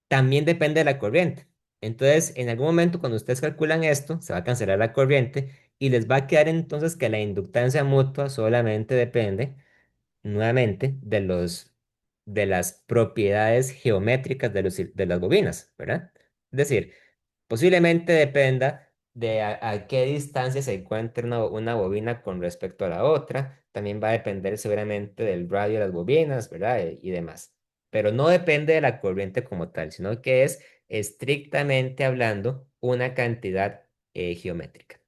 A: también depende de la corriente. Entonces, en algún momento cuando ustedes calculan esto, se va a cancelar la corriente y les va a quedar entonces que la inductancia mutua solamente depende nuevamente de las propiedades geométricas de las bobinas, ¿verdad? Es decir, posiblemente dependa de a qué distancia se encuentre una bobina con respecto a la otra. También va a depender seguramente del radio de las bobinas, ¿verdad? Y demás. Pero no depende de la corriente como tal, sino que es estrictamente hablando una cantidad geométrica.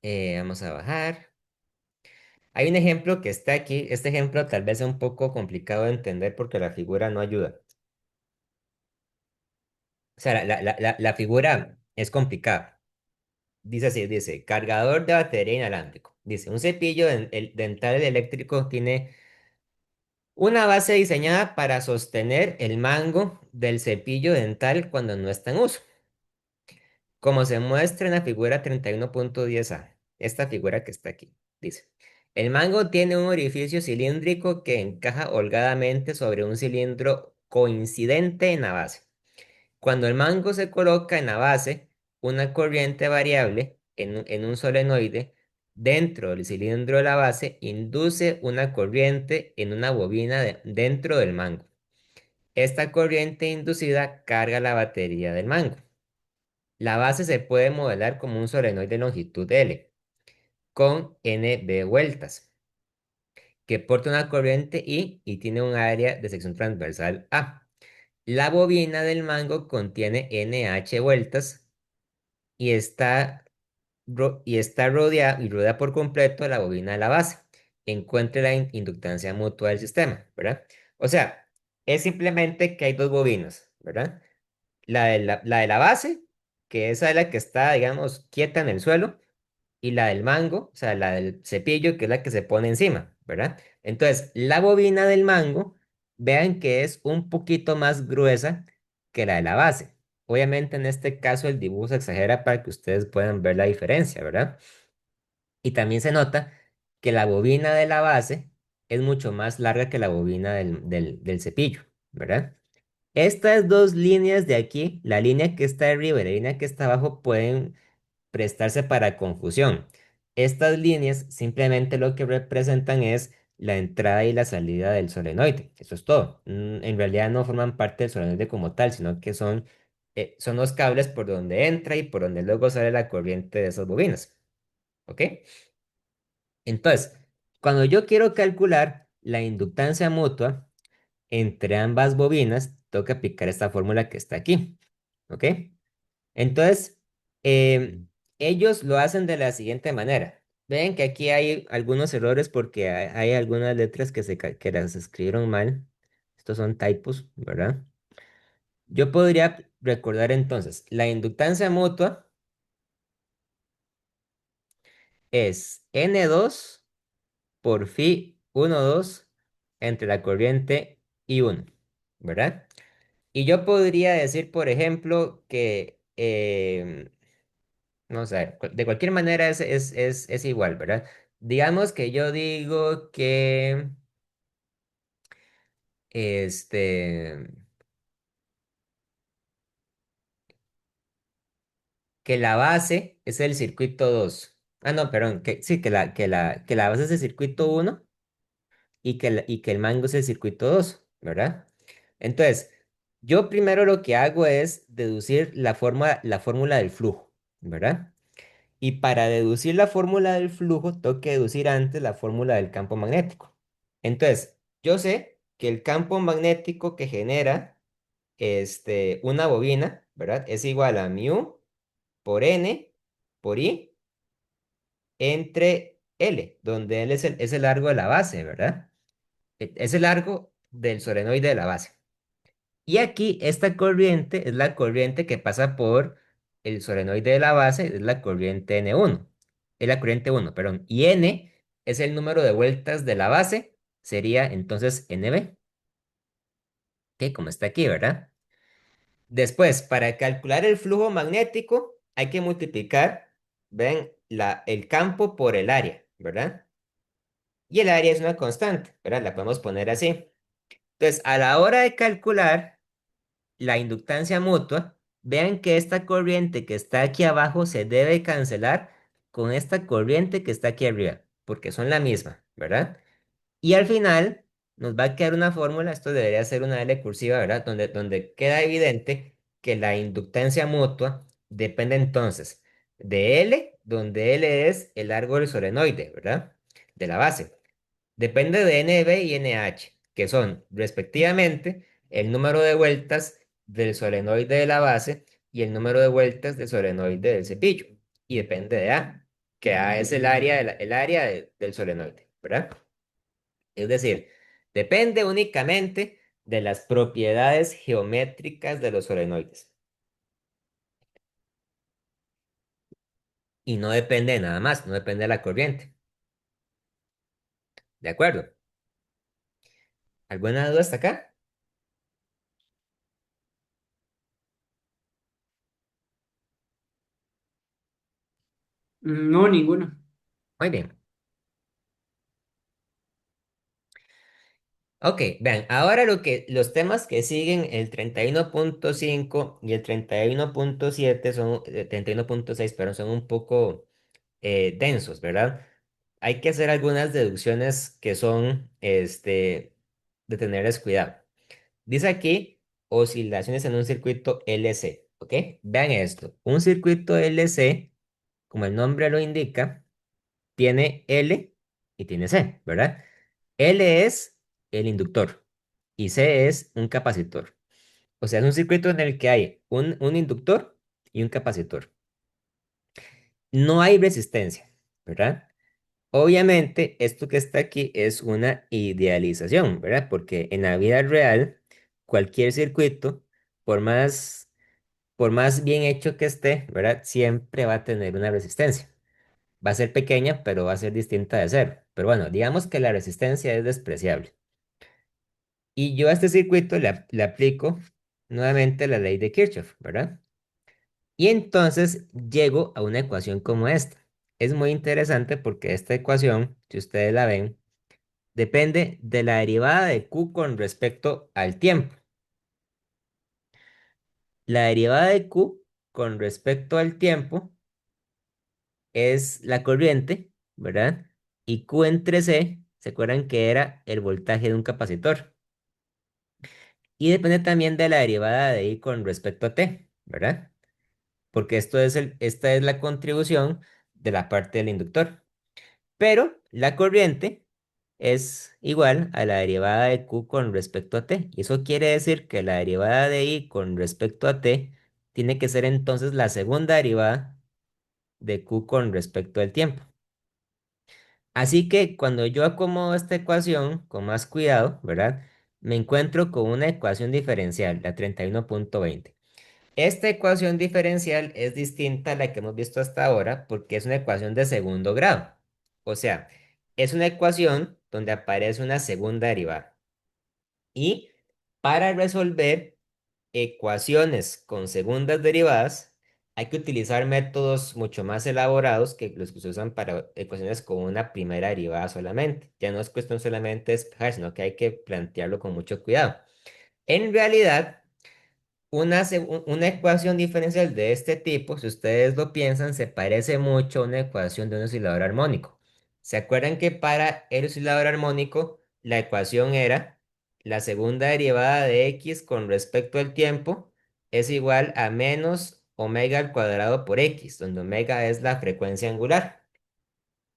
A: Vamos a bajar. Hay un ejemplo que está aquí. Este ejemplo tal vez sea un poco complicado de entender porque la figura no ayuda. O sea, la figura es complicada. Dice así, dice, cargador de batería inalámbrico. Dice, un cepillo el dental eléctrico tiene una base diseñada para sostener el mango del cepillo dental cuando no está en uso, como se muestra en la figura 31.10a. Esta figura que está aquí. Dice, el mango tiene un orificio cilíndrico que encaja holgadamente sobre un cilindro coincidente en la base. Cuando el mango se coloca en la base, una corriente variable en un solenoide dentro del cilindro de la base induce una corriente en una bobina dentro del mango. Esta corriente inducida carga la batería del mango. La base se puede modelar como un solenoide de longitud L con Nb vueltas que porta una corriente I y tiene un área de sección transversal A. La bobina del mango contiene NH vueltas y está rodeada y rodea por completo la bobina de la base. Encuentre la inductancia mutua del sistema, ¿verdad? O sea, es simplemente que hay dos bobinas, ¿verdad? La de la base, que esa es la que está, digamos, quieta en el suelo, y la del mango, o sea, la del cepillo, que es la que se pone encima, ¿verdad? Entonces, la bobina del mango, vean que es un poquito más gruesa que la de la base. Obviamente, en este caso, el dibujo se exagera para que ustedes puedan ver la diferencia, ¿verdad? Y también se nota que la bobina de la base es mucho más larga que la bobina del cepillo, ¿verdad? Estas dos líneas de aquí, la línea que está arriba y la línea que está abajo, pueden prestarse para confusión. Estas líneas simplemente lo que representan es la entrada y la salida del solenoide. Eso es todo. En realidad no forman parte del solenoide como tal, sino que son los cables por donde entra y por donde luego sale la corriente de esas bobinas. ¿Ok? Entonces, cuando yo quiero calcular la inductancia mutua entre ambas bobinas, tengo que aplicar esta fórmula que está aquí. ¿Ok? Entonces, ellos lo hacen de la siguiente manera. Ven que aquí hay algunos errores porque hay algunas letras que las escribieron mal. Estos son typos, ¿verdad? Yo podría recordar entonces, la inductancia mutua es N2 por phi 1,2 entre la corriente I1, ¿verdad? Y yo podría decir, por ejemplo, que no sé, de cualquier manera es igual, ¿verdad? Digamos que yo digo este, que la base es el circuito 2. Ah, no, perdón, que sí, que la base es el circuito 1 y que el mango es el circuito 2, ¿verdad? Entonces, yo primero lo que hago es deducir la fórmula del flujo, ¿verdad? Y para deducir la fórmula del flujo, tengo que deducir antes la fórmula del campo magnético. Entonces, yo sé que el campo magnético que genera una bobina, ¿verdad? Es igual a mu por n por i entre L, donde L es el largo de la base, ¿verdad? Es el largo del solenoide de la base. Y aquí esta corriente es la corriente que pasa por el solenoide de la base, es la corriente N1. Es la corriente 1, perdón. Y N es el número de vueltas de la base, sería entonces NB, que como está aquí, ¿verdad? Después, para calcular el flujo magnético, hay que multiplicar, ven, el campo por el área, ¿verdad? Y el área es una constante, ¿verdad? La podemos poner así. Entonces, a la hora de calcular la inductancia mutua, vean que esta corriente que está aquí abajo se debe cancelar con esta corriente que está aquí arriba, porque son la misma, ¿verdad? Y al final nos va a quedar una fórmula, esto debería ser una L cursiva, ¿verdad? Donde queda evidente que la inductancia mutua depende entonces de L, donde L es el largo del solenoide, ¿verdad? De la base. Depende de NB y NH, que son respectivamente el número de vueltas del solenoide de la base y el número de vueltas del solenoide del cepillo. Y depende de A, que A es el área del solenoide, ¿verdad? Es decir, depende únicamente de las propiedades geométricas de los solenoides. Y no depende de nada más, no depende de la corriente. ¿De acuerdo? ¿Alguna duda hasta acá?
B: No, ninguna.
A: Muy bien. Ok, vean, ahora los temas que siguen, el 31,5 y el 31,7 31,6, pero son un poco densos, ¿verdad? Hay que hacer algunas deducciones que son, de tenerles cuidado. Dice aquí, oscilaciones en un circuito LC, ¿ok? Vean esto, un circuito LC, como el nombre lo indica, tiene L y tiene C, ¿verdad? L es el inductor y C es un capacitor. O sea, es un circuito en el que hay un inductor y un capacitor. No hay resistencia, ¿verdad? Obviamente, esto que está aquí es una idealización, ¿verdad? Porque en la vida real, cualquier circuito, por más, por más bien hecho que esté, ¿verdad? Siempre va a tener una resistencia. Va a ser pequeña, pero va a ser distinta de cero. Pero bueno, digamos que la resistencia es despreciable. Y yo a este circuito le aplico nuevamente la ley de Kirchhoff, ¿verdad? Y entonces llego a una ecuación como esta. Es muy interesante porque esta ecuación, si ustedes la ven, depende de la derivada de Q con respecto al tiempo. La derivada de Q con respecto al tiempo es la corriente ¿verdad? Y Q entre C, ¿se acuerdan que era el voltaje de un capacitor? Y depende también de la derivada de I con respecto a T, ¿verdad? Porque esta es la contribución de la parte del inductor. Pero la corriente es igual a la derivada de Q con respecto a T. Y eso quiere decir que la derivada de I con respecto a T tiene que ser entonces la segunda derivada de Q con respecto al tiempo. Así que cuando yo acomodo esta ecuación con más cuidado, ¿verdad? Me encuentro con una ecuación diferencial, la 31.20. Esta ecuación diferencial es distinta a la que hemos visto hasta ahora porque es una ecuación de segundo grado. O sea, es una ecuación donde aparece una segunda derivada. Y para resolver ecuaciones con segundas derivadas, hay que utilizar métodos mucho más elaborados que los que se usan para ecuaciones con una primera derivada solamente. Ya no es cuestión solamente de despejar, sino que hay que plantearlo con mucho cuidado. En realidad, una ecuación diferencial de este tipo, si ustedes lo piensan, se parece mucho a una ecuación de un oscilador armónico. ¿Se acuerdan que para el oscilador armónico la ecuación era la segunda derivada de x con respecto al tiempo es igual a menos omega al cuadrado por x, donde omega es la frecuencia angular?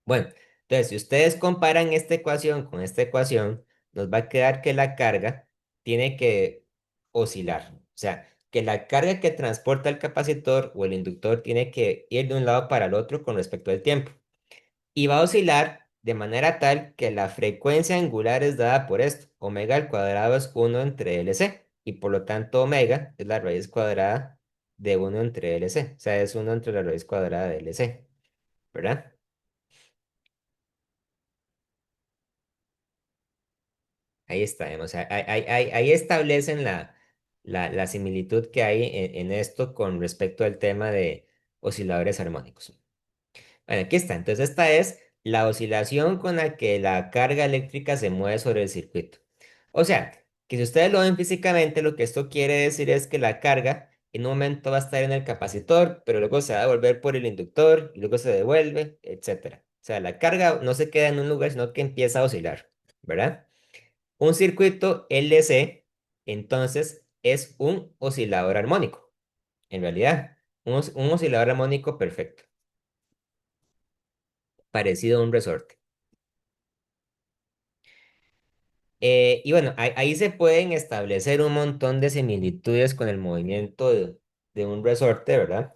A: Bueno, entonces, si ustedes comparan esta ecuación con esta ecuación, nos va a quedar que la carga tiene que oscilar. O sea, que la carga que transporta el capacitor o el inductor tiene que ir de un lado para el otro con respecto al tiempo. Y va a oscilar de manera tal que la frecuencia angular es dada por esto. Omega al cuadrado es 1 entre LC. Y por lo tanto, omega es la raíz cuadrada de 1 entre LC. O sea, es 1 entre la raíz cuadrada de LC. ¿Verdad? Ahí está, o sea, ahí establecen la similitud que hay en esto con respecto al tema de osciladores armónicos. Bueno, aquí está. Entonces, esta es la oscilación con la que la carga eléctrica se mueve sobre el circuito. O sea, que si ustedes lo ven físicamente, lo que esto quiere decir es que la carga en un momento va a estar en el capacitor, pero luego se va a devolver por el inductor y luego se devuelve, etcétera. O sea, la carga no se queda en un lugar, sino que empieza a oscilar, ¿verdad? Un circuito LC, entonces, es un oscilador armónico, en realidad, un oscilador armónico perfecto, parecido a un resorte. Y bueno, ahí se pueden establecer un montón de similitudes con el movimiento de un resorte, ¿verdad?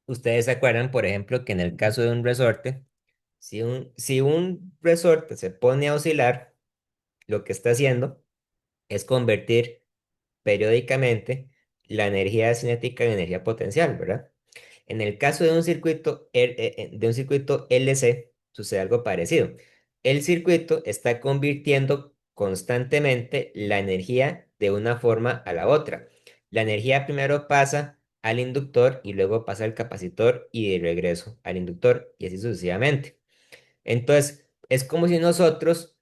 A: Ustedes se acuerdan, por ejemplo, que en el caso de un resorte, si un resorte se pone a oscilar, lo que está haciendo es convertir periódicamente la energía cinética en energía potencial, ¿verdad? En el caso de un circuito LC, sucede algo parecido. El circuito está convirtiendo constantemente la energía de una forma a la otra. La energía primero pasa al inductor y luego pasa al capacitor y de regreso al inductor y así sucesivamente. Entonces, es como si nosotros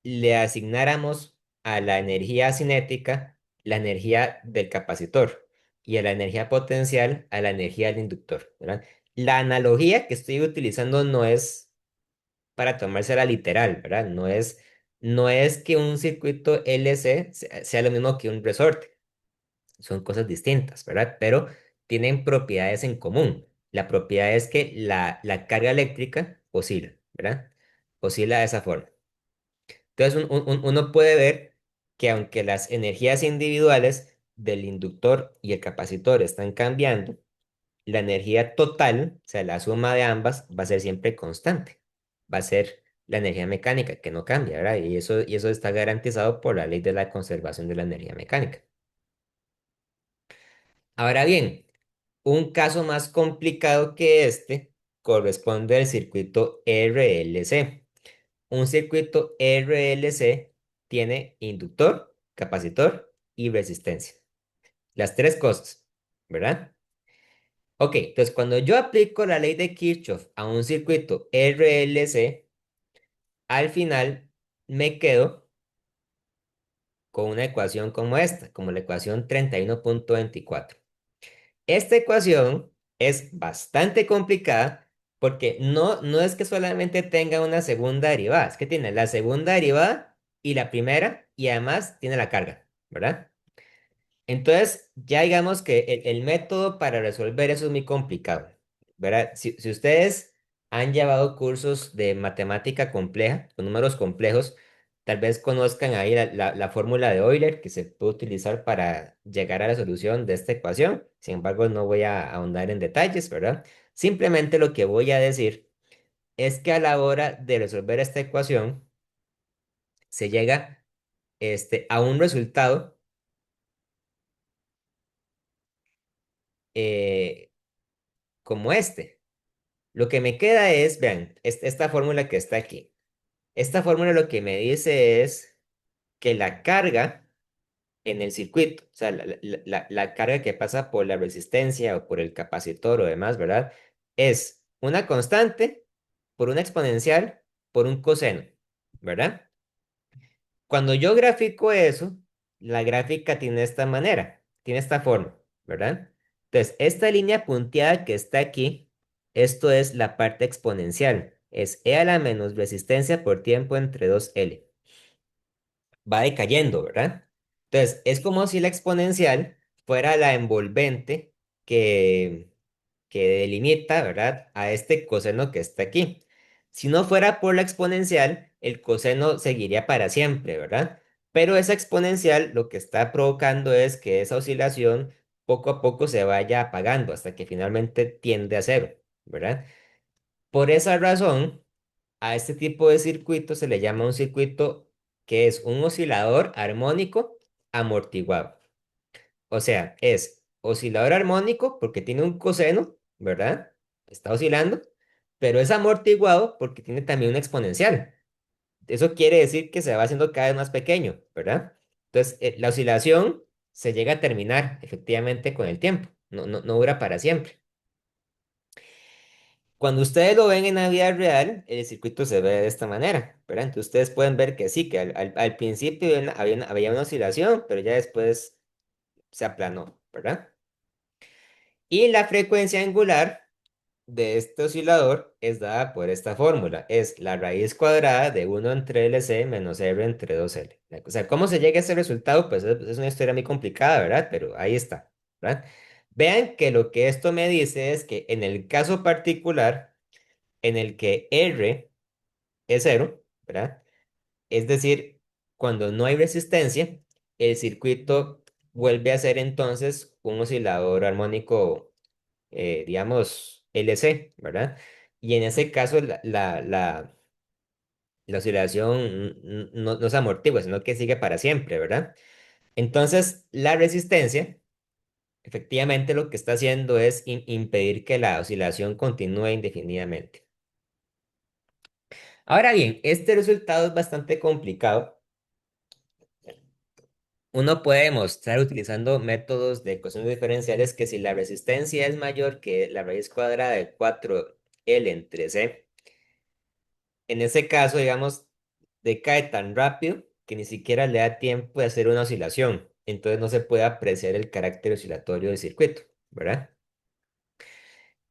A: le asignáramos a la energía cinética la energía del capacitor y a la energía potencial a la energía del inductor, ¿verdad? La analogía que estoy utilizando no es para tomársela literal, ¿verdad? No es que un circuito LC sea lo mismo que un resorte, son cosas distintas, ¿verdad? Pero tienen propiedades en común. La propiedad es que la carga eléctrica oscila, ¿verdad? Oscila de esa forma. Entonces uno puede ver que aunque las energías individuales del inductor y el capacitor están cambiando, la energía total, o sea, la suma de ambas, va a ser siempre constante. Va a ser la energía mecánica, que no cambia, ¿verdad? Y eso está garantizado por la ley de la conservación de la energía mecánica. Ahora bien, un caso más complicado que este corresponde al circuito RLC. Un circuito RLC tiene inductor, capacitor y resistencia. Las tres cosas, ¿verdad? Ok, entonces cuando yo aplico la ley de Kirchhoff a un circuito RLC, al final me quedo con una ecuación como esta, como la ecuación 31.24. Esta ecuación es bastante complicada Porque no es que solamente tenga una segunda derivada, es que tiene la segunda derivada y la primera, y además tiene la carga, ¿verdad? Entonces, ya digamos que el método para resolver eso es muy complicado, ¿verdad? Si ustedes han llevado cursos de matemática compleja, con números complejos, tal vez conozcan ahí la fórmula de Euler que se puede utilizar para llegar a la solución de esta ecuación. Sin embargo, no voy a ahondar en detalles, ¿verdad? Simplemente lo que voy a decir es que a la hora de resolver esta ecuación, se llega a un resultado eh, como este. Lo que me queda es, vean, esta fórmula que está aquí. Esta fórmula lo que me dice es que la carga en el circuito, o sea, la carga que pasa por la resistencia o por el capacitor o demás, ¿verdad? Es una constante por una exponencial por un coseno, ¿verdad? Cuando yo grafico eso, la gráfica tiene esta manera, tiene esta forma, ¿verdad? Entonces, esta línea punteada que está aquí, esto es la parte exponencial, es E a la menos resistencia por tiempo entre 2L. Va decayendo, ¿verdad? Entonces, es como si la exponencial fuera la envolvente que, que delimita, ¿verdad? A este coseno que está aquí. Si no fuera por la exponencial, el coseno seguiría para siempre, ¿verdad? Pero esa exponencial lo que está provocando es que esa oscilación poco a poco se vaya apagando hasta que finalmente tiende a cero, ¿verdad? Por esa razón, a este tipo de circuito se le llama un circuito que es un oscilador armónico amortiguado. O sea, es oscilador armónico porque tiene un coseno, ¿verdad? Está oscilando, pero es amortiguado porque tiene también una exponencial. Eso quiere decir que se va haciendo cada vez más pequeño, ¿verdad? Entonces, la oscilación se llega a terminar efectivamente con el tiempo, no dura para siempre. Cuando ustedes lo ven en la vida real, el circuito se ve de esta manera, ¿verdad? Entonces ustedes pueden ver que sí, que al principio había una oscilación, pero ya después se aplanó, ¿verdad? Y la frecuencia angular de este oscilador es dada por esta fórmula. Es la raíz cuadrada de 1 entre LC menos R entre 2L. O sea, ¿cómo se llega a ese resultado? Pues es una historia muy complicada, ¿verdad? Pero ahí está, ¿verdad? Vean que lo que esto me dice es que en el caso particular en el que R es cero, ¿verdad? Es decir, cuando no hay resistencia, el circuito vuelve a ser entonces un oscilador armónico digamos, LC, ¿verdad? Y en ese caso la oscilación no se amortigua, sino que sigue para siempre, ¿verdad? Entonces, la resistencia, efectivamente, lo que está haciendo es impedir que la oscilación continúe indefinidamente. Ahora bien, este resultado es bastante complicado. Uno puede demostrar utilizando métodos de ecuaciones diferenciales que si la resistencia es mayor que la raíz cuadrada de 4L entre C, en ese caso, digamos, decae tan rápido que ni siquiera le da tiempo de hacer una oscilación. Entonces no se puede apreciar el carácter oscilatorio del circuito, ¿verdad?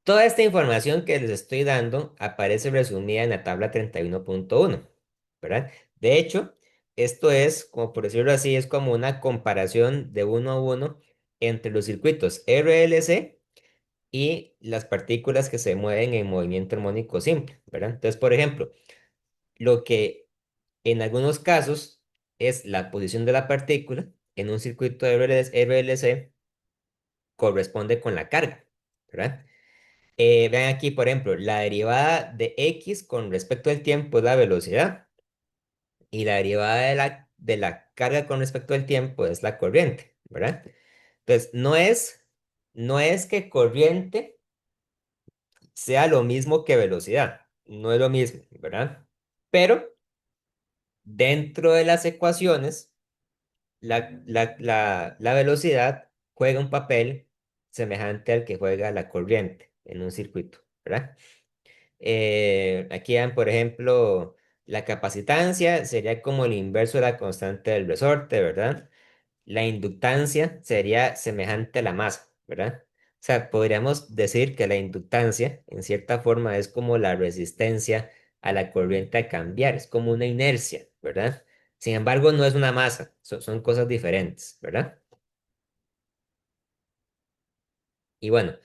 A: Toda esta información que les estoy dando aparece resumida en la tabla 31.1, ¿verdad? De hecho, esto es, como por decirlo así, es como una comparación de uno a uno entre los circuitos RLC y las partículas que se mueven en movimiento armónico simple, ¿verdad? Entonces, por ejemplo, lo que en algunos casos es la posición de la partícula en un circuito de RLC corresponde con la carga, ¿verdad? Vean aquí, por ejemplo, la derivada de x con respecto al tiempo es la velocidad y la derivada de la carga con respecto al tiempo es la corriente, ¿verdad? Entonces, no es que corriente sea lo mismo que velocidad, no es lo mismo, ¿verdad? Pero dentro de las ecuaciones, la velocidad juega un papel semejante al que juega la corriente en un circuito, ¿verdad? Aquí dan, por ejemplo, la capacitancia sería como el inverso de la constante del resorte, ¿verdad? La inductancia sería semejante a la masa, ¿verdad? O sea, podríamos decir que la inductancia, en cierta forma, es como la resistencia a la corriente a cambiar, es como una inercia, ¿verdad? Sin embargo, no es una masa, son cosas diferentes, ¿verdad? Y bueno,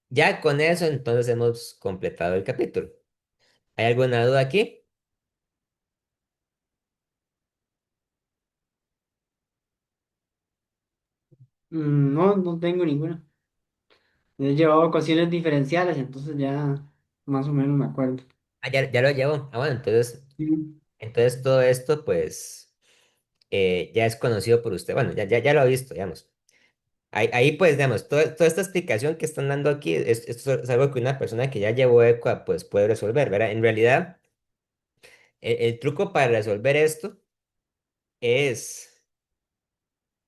A: ya con eso entonces hemos completado el capítulo. ¿Hay alguna duda aquí?
B: No, no tengo ninguna. He llevado ecuaciones diferenciales, entonces ya más o menos me acuerdo.
A: Ah, ya lo llevo. Ah, bueno,
B: Sí.
A: entonces todo esto, pues, ya es conocido por usted. Bueno, ya lo ha visto, digamos. Ahí, pues, digamos, toda esta explicación que están dando aquí, esto es algo que una persona que ya llevó ECUA, pues, puede resolver, ¿verdad? En realidad, el truco para resolver esto es,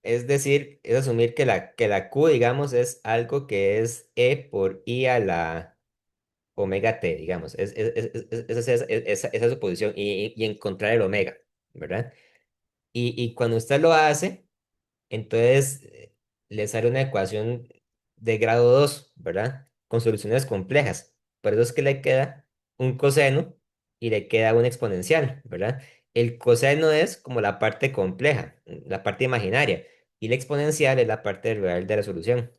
A: es decir, es asumir que la Q, digamos, es algo que es E por I a la omega T, digamos. Esa es su posición y encontrar el omega, ¿verdad? Y cuando usted lo hace, entonces le sale una ecuación de grado 2, ¿verdad? Con soluciones complejas. Por eso es que le queda un coseno y le queda una exponencial, ¿verdad? El coseno es como la parte compleja, la parte imaginaria, y la exponencial es la parte real de la solución.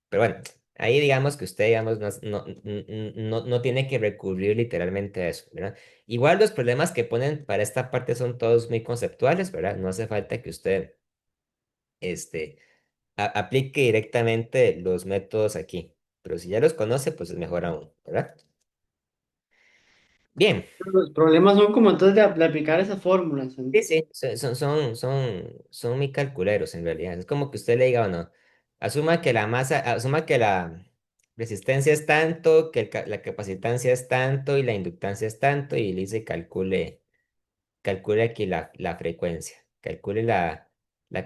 A: Pero bueno, ahí digamos que usted, digamos, no tiene que recurrir literalmente a eso, ¿verdad? Igual los problemas que ponen para esta parte son todos muy conceptuales, ¿verdad? No hace falta que usted, este, aplique directamente los métodos aquí. Pero si ya los conoce, pues es mejor aún, ¿verdad? Bien,
B: Los problemas son como entonces de aplicar esas fórmulas.
A: sí, sí, son muy calculeros en realidad. Es como que usted le diga o no, asuma que la resistencia es tanto, que la capacitancia es tanto y la inductancia es tanto y le dice calcule aquí la frecuencia, calcule la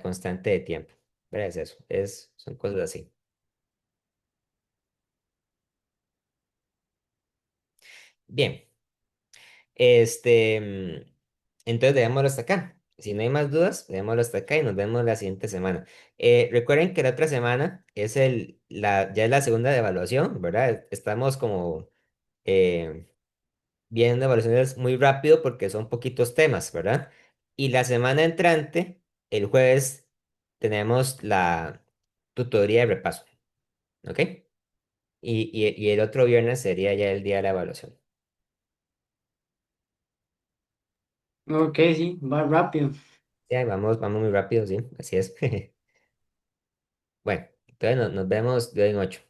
A: constante de tiempo. ¿Verdad? Es eso, son cosas así. Bien. Entonces dejémoslo hasta acá. Si no hay más dudas, dejémoslo hasta acá y nos vemos la siguiente semana. Recuerden que la otra semana ya es la segunda de evaluación, ¿verdad? Estamos como eh, viendo evaluaciones muy rápido porque son poquitos temas, ¿verdad? Y la semana entrante, el jueves, tenemos la tutoría de repaso, ¿ok? Y el otro viernes sería ya el día de la evaluación.
B: Ok, sí, va rápido.
A: Ya, vamos muy rápido, sí, así es. Bueno, entonces nos vemos de hoy en 8.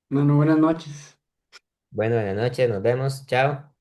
B: Bueno, buenas noches.
A: Bueno, buenas noches, nos vemos, chao.